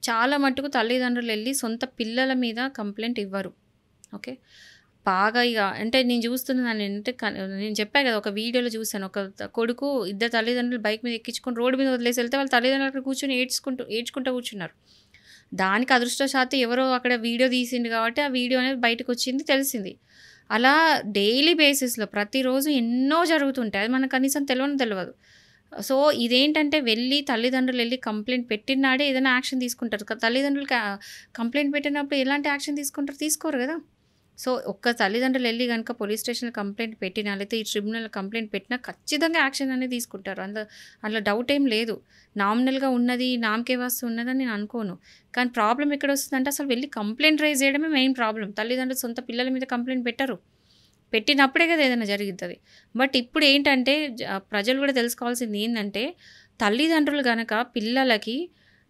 చాలా మట్టుకు తల్లిదండ్రులు వెళ్ళి సొంత పిల్లల మీద కంప్లైంట్ ఇవ్వరు. ఓకే, బాగా ఇక అంటే నేను చూస్తున్నాను అంటే నేను చెప్పాను కదా, ఒక వీడియోలో చూశాను. ఒక కొడుకు ఇద్దరు తల్లిదండ్రులు బైక్ మీద ఎక్కించుకొని రోడ్డు మీద వదిలేసి వెళ్తే వాళ్ళ తల్లిదండ్రులు అక్కడ కూర్చొని ఏడ్చుకుంటూ కూర్చున్నారు. దానికి అదృష్టవశాత్తు ఎవరో అక్కడ వీడియో తీసిండు కాబట్టి ఆ వీడియో అనేది బయటకు వచ్చింది, తెలిసింది. అలా డైలీ బేసిస్లో ప్రతిరోజు ఎన్నో జరుగుతుంటాయి, అది మనకు కనీసం తెలియదు. సో ఇదేంటంటే తల్లిదండ్రులు వెళ్ళి కంప్లైంట్ పెట్టినాడే ఏదైనా యాక్షన్ తీసుకుంటారు. తల్లిదండ్రులు కంప్లైంట్ పెట్టినప్పుడు ఎలాంటి యాక్షన్ తీసుకోరు కదా. సో ఒక్క తల్లిదండ్రులు వెళ్ళి కనుక పోలీస్ స్టేషన్లో కంప్లైంట్ పెట్టినా లేకపోతే ఈ ట్రిబ్యునల్ కంప్లైంట్ పెట్టినా ఖచ్చితంగా యాక్షన్ అనేది తీసుకుంటారు. అందులో డౌట్ ఏం లేదు. నామినల్గా ఉన్నది, నామకే వాస్తు ఉన్నదని నేను అనుకోను. కానీ ప్రాబ్లం ఎక్కడ వస్తుందంటే అసలు వెళ్ళి కంప్లైంట్ రైజ్ చేయడమే మెయిన్ ప్రాబ్లం. తల్లిదండ్రులు సొంత పిల్లల మీద కంప్లైంట్ పెట్టినప్పుడే కదా ఏదైనా జరుగుతుంది. బట్ ఇప్పుడు ఏంటంటే ప్రజలు కూడా తెలుసుకోవాల్సింది ఏంటంటే, తల్లిదండ్రులు కనుక పిల్లలకి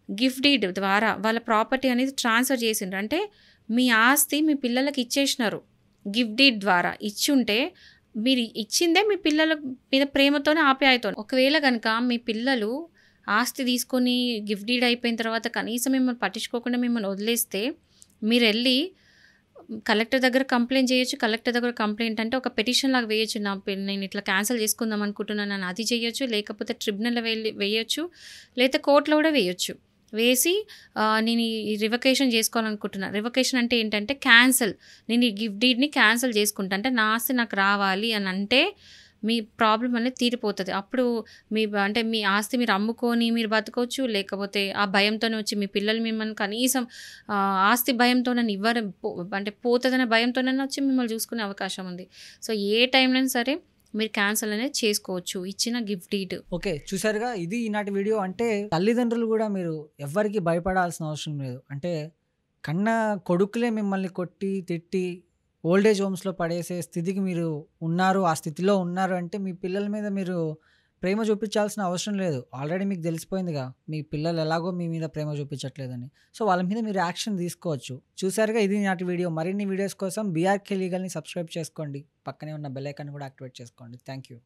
గిఫ్ట్ డీడ్ ద్వారా వాళ్ళ ప్రాపర్టీ అనేది ట్రాన్స్ఫర్ చేసిండ్రు అంటే మీ ఆస్తి మీ పిల్లలకి ఇచ్చేసినారు. గిఫ్ట్ డీడ్ ద్వారా ఇచ్చుంటే మీరు ఇచ్చిందే మీ పిల్లల మీద ప్రేమతోనే ఆప్యాయతో. ఒకవేళ కనుక మీ పిల్లలు ఆస్తి తీసుకొని గిఫ్ట్ డీడ్ అయిపోయిన తర్వాత కనీసం మిమ్మల్ని పట్టించుకోకుండా మిమ్మల్ని వదిలేస్తే మీరు వెళ్ళి కలెక్టర్ దగ్గర కంప్లైంట్ చేయొచ్చు. కలెక్టర్ దగ్గర కంప్లైంట్ అంటే ఒక పెటిషన్ లాగా వేయచ్చు. నేను ఇట్లా క్యాన్సిల్ చేసుకుందాం అనుకుంటున్నాను అది చేయొచ్చు, లేకపోతే ట్రిబ్యునల్లో వేయచ్చు, లేకపోతే కోర్టులో కూడా వేయచ్చు. వేసి నేను ఈ రివకేషన్ చేసుకోవాలనుకుంటున్నాను. రివకేషన్ అంటే ఏంటంటే క్యాన్సిల్, నేను ఈ గిఫ్ట్ డీడ్ని క్యాన్సిల్ చేసుకుంటా అంటే నా ఆస్తి నాకు రావాలి అని అంటే మీ ప్రాబ్లం అనేది తీరిపోతుంది. అప్పుడు మీ ఆస్తి మీరు అమ్ముకొని మీరు బతకవచ్చు, లేకపోతే ఆ భయంతోనే వచ్చి మీ పిల్లలు మిమ్మల్ని కనీసం ఆస్తి భయంతోనే అంటే పోతుందనే భయంతోనే వచ్చి మిమ్మల్ని చూసుకునే అవకాశం ఉంది. సో ఏ టైంలో సరే మీరు క్యాన్సిల్ అనేది చేసుకోవచ్చు ఇచ్చిన గిఫ్ట్ డీడ్. ఓకే, చూసారుగా, ఇది ఈనాటి వీడియో. అంటే తల్లిదండ్రులు కూడా మీరు ఎవ్వరికి భయపడాల్సిన అవసరం లేదు. అంటే కన్న కొడుకులే మిమ్మల్ని కొట్టి తిట్టి ఓల్డేజ్ హోమ్స్లో పడేసే స్థితికి మీరు ఉన్నారు, ఆ స్థితిలో ఉన్నారు అంటే మీ పిల్లల మీద మీరు ప్రేమ చూపించాల్సిన అవసరం లేదు. ఆల్రెడీ మీకు తెలిసిపోయిందిగా మీ పిల్లలు ఎలాగో మీ మీద ప్రేమ చూపించట్లేదని. సో వాళ్ళ మీద మీరు యాక్షన్ తీసుకోవచ్చు. చూసారుగా, ఇది నాటి వీడియో. మరిన్ని వీడియోస్ కోసం బీఆర్కే లీగల్ని సబ్స్క్రైబ్ చేసుకోండి. పక్కనే ఉన్న బెల్ ఐకాన్ కూడా యాక్టివేట్ చేసుకోండి. Thank you.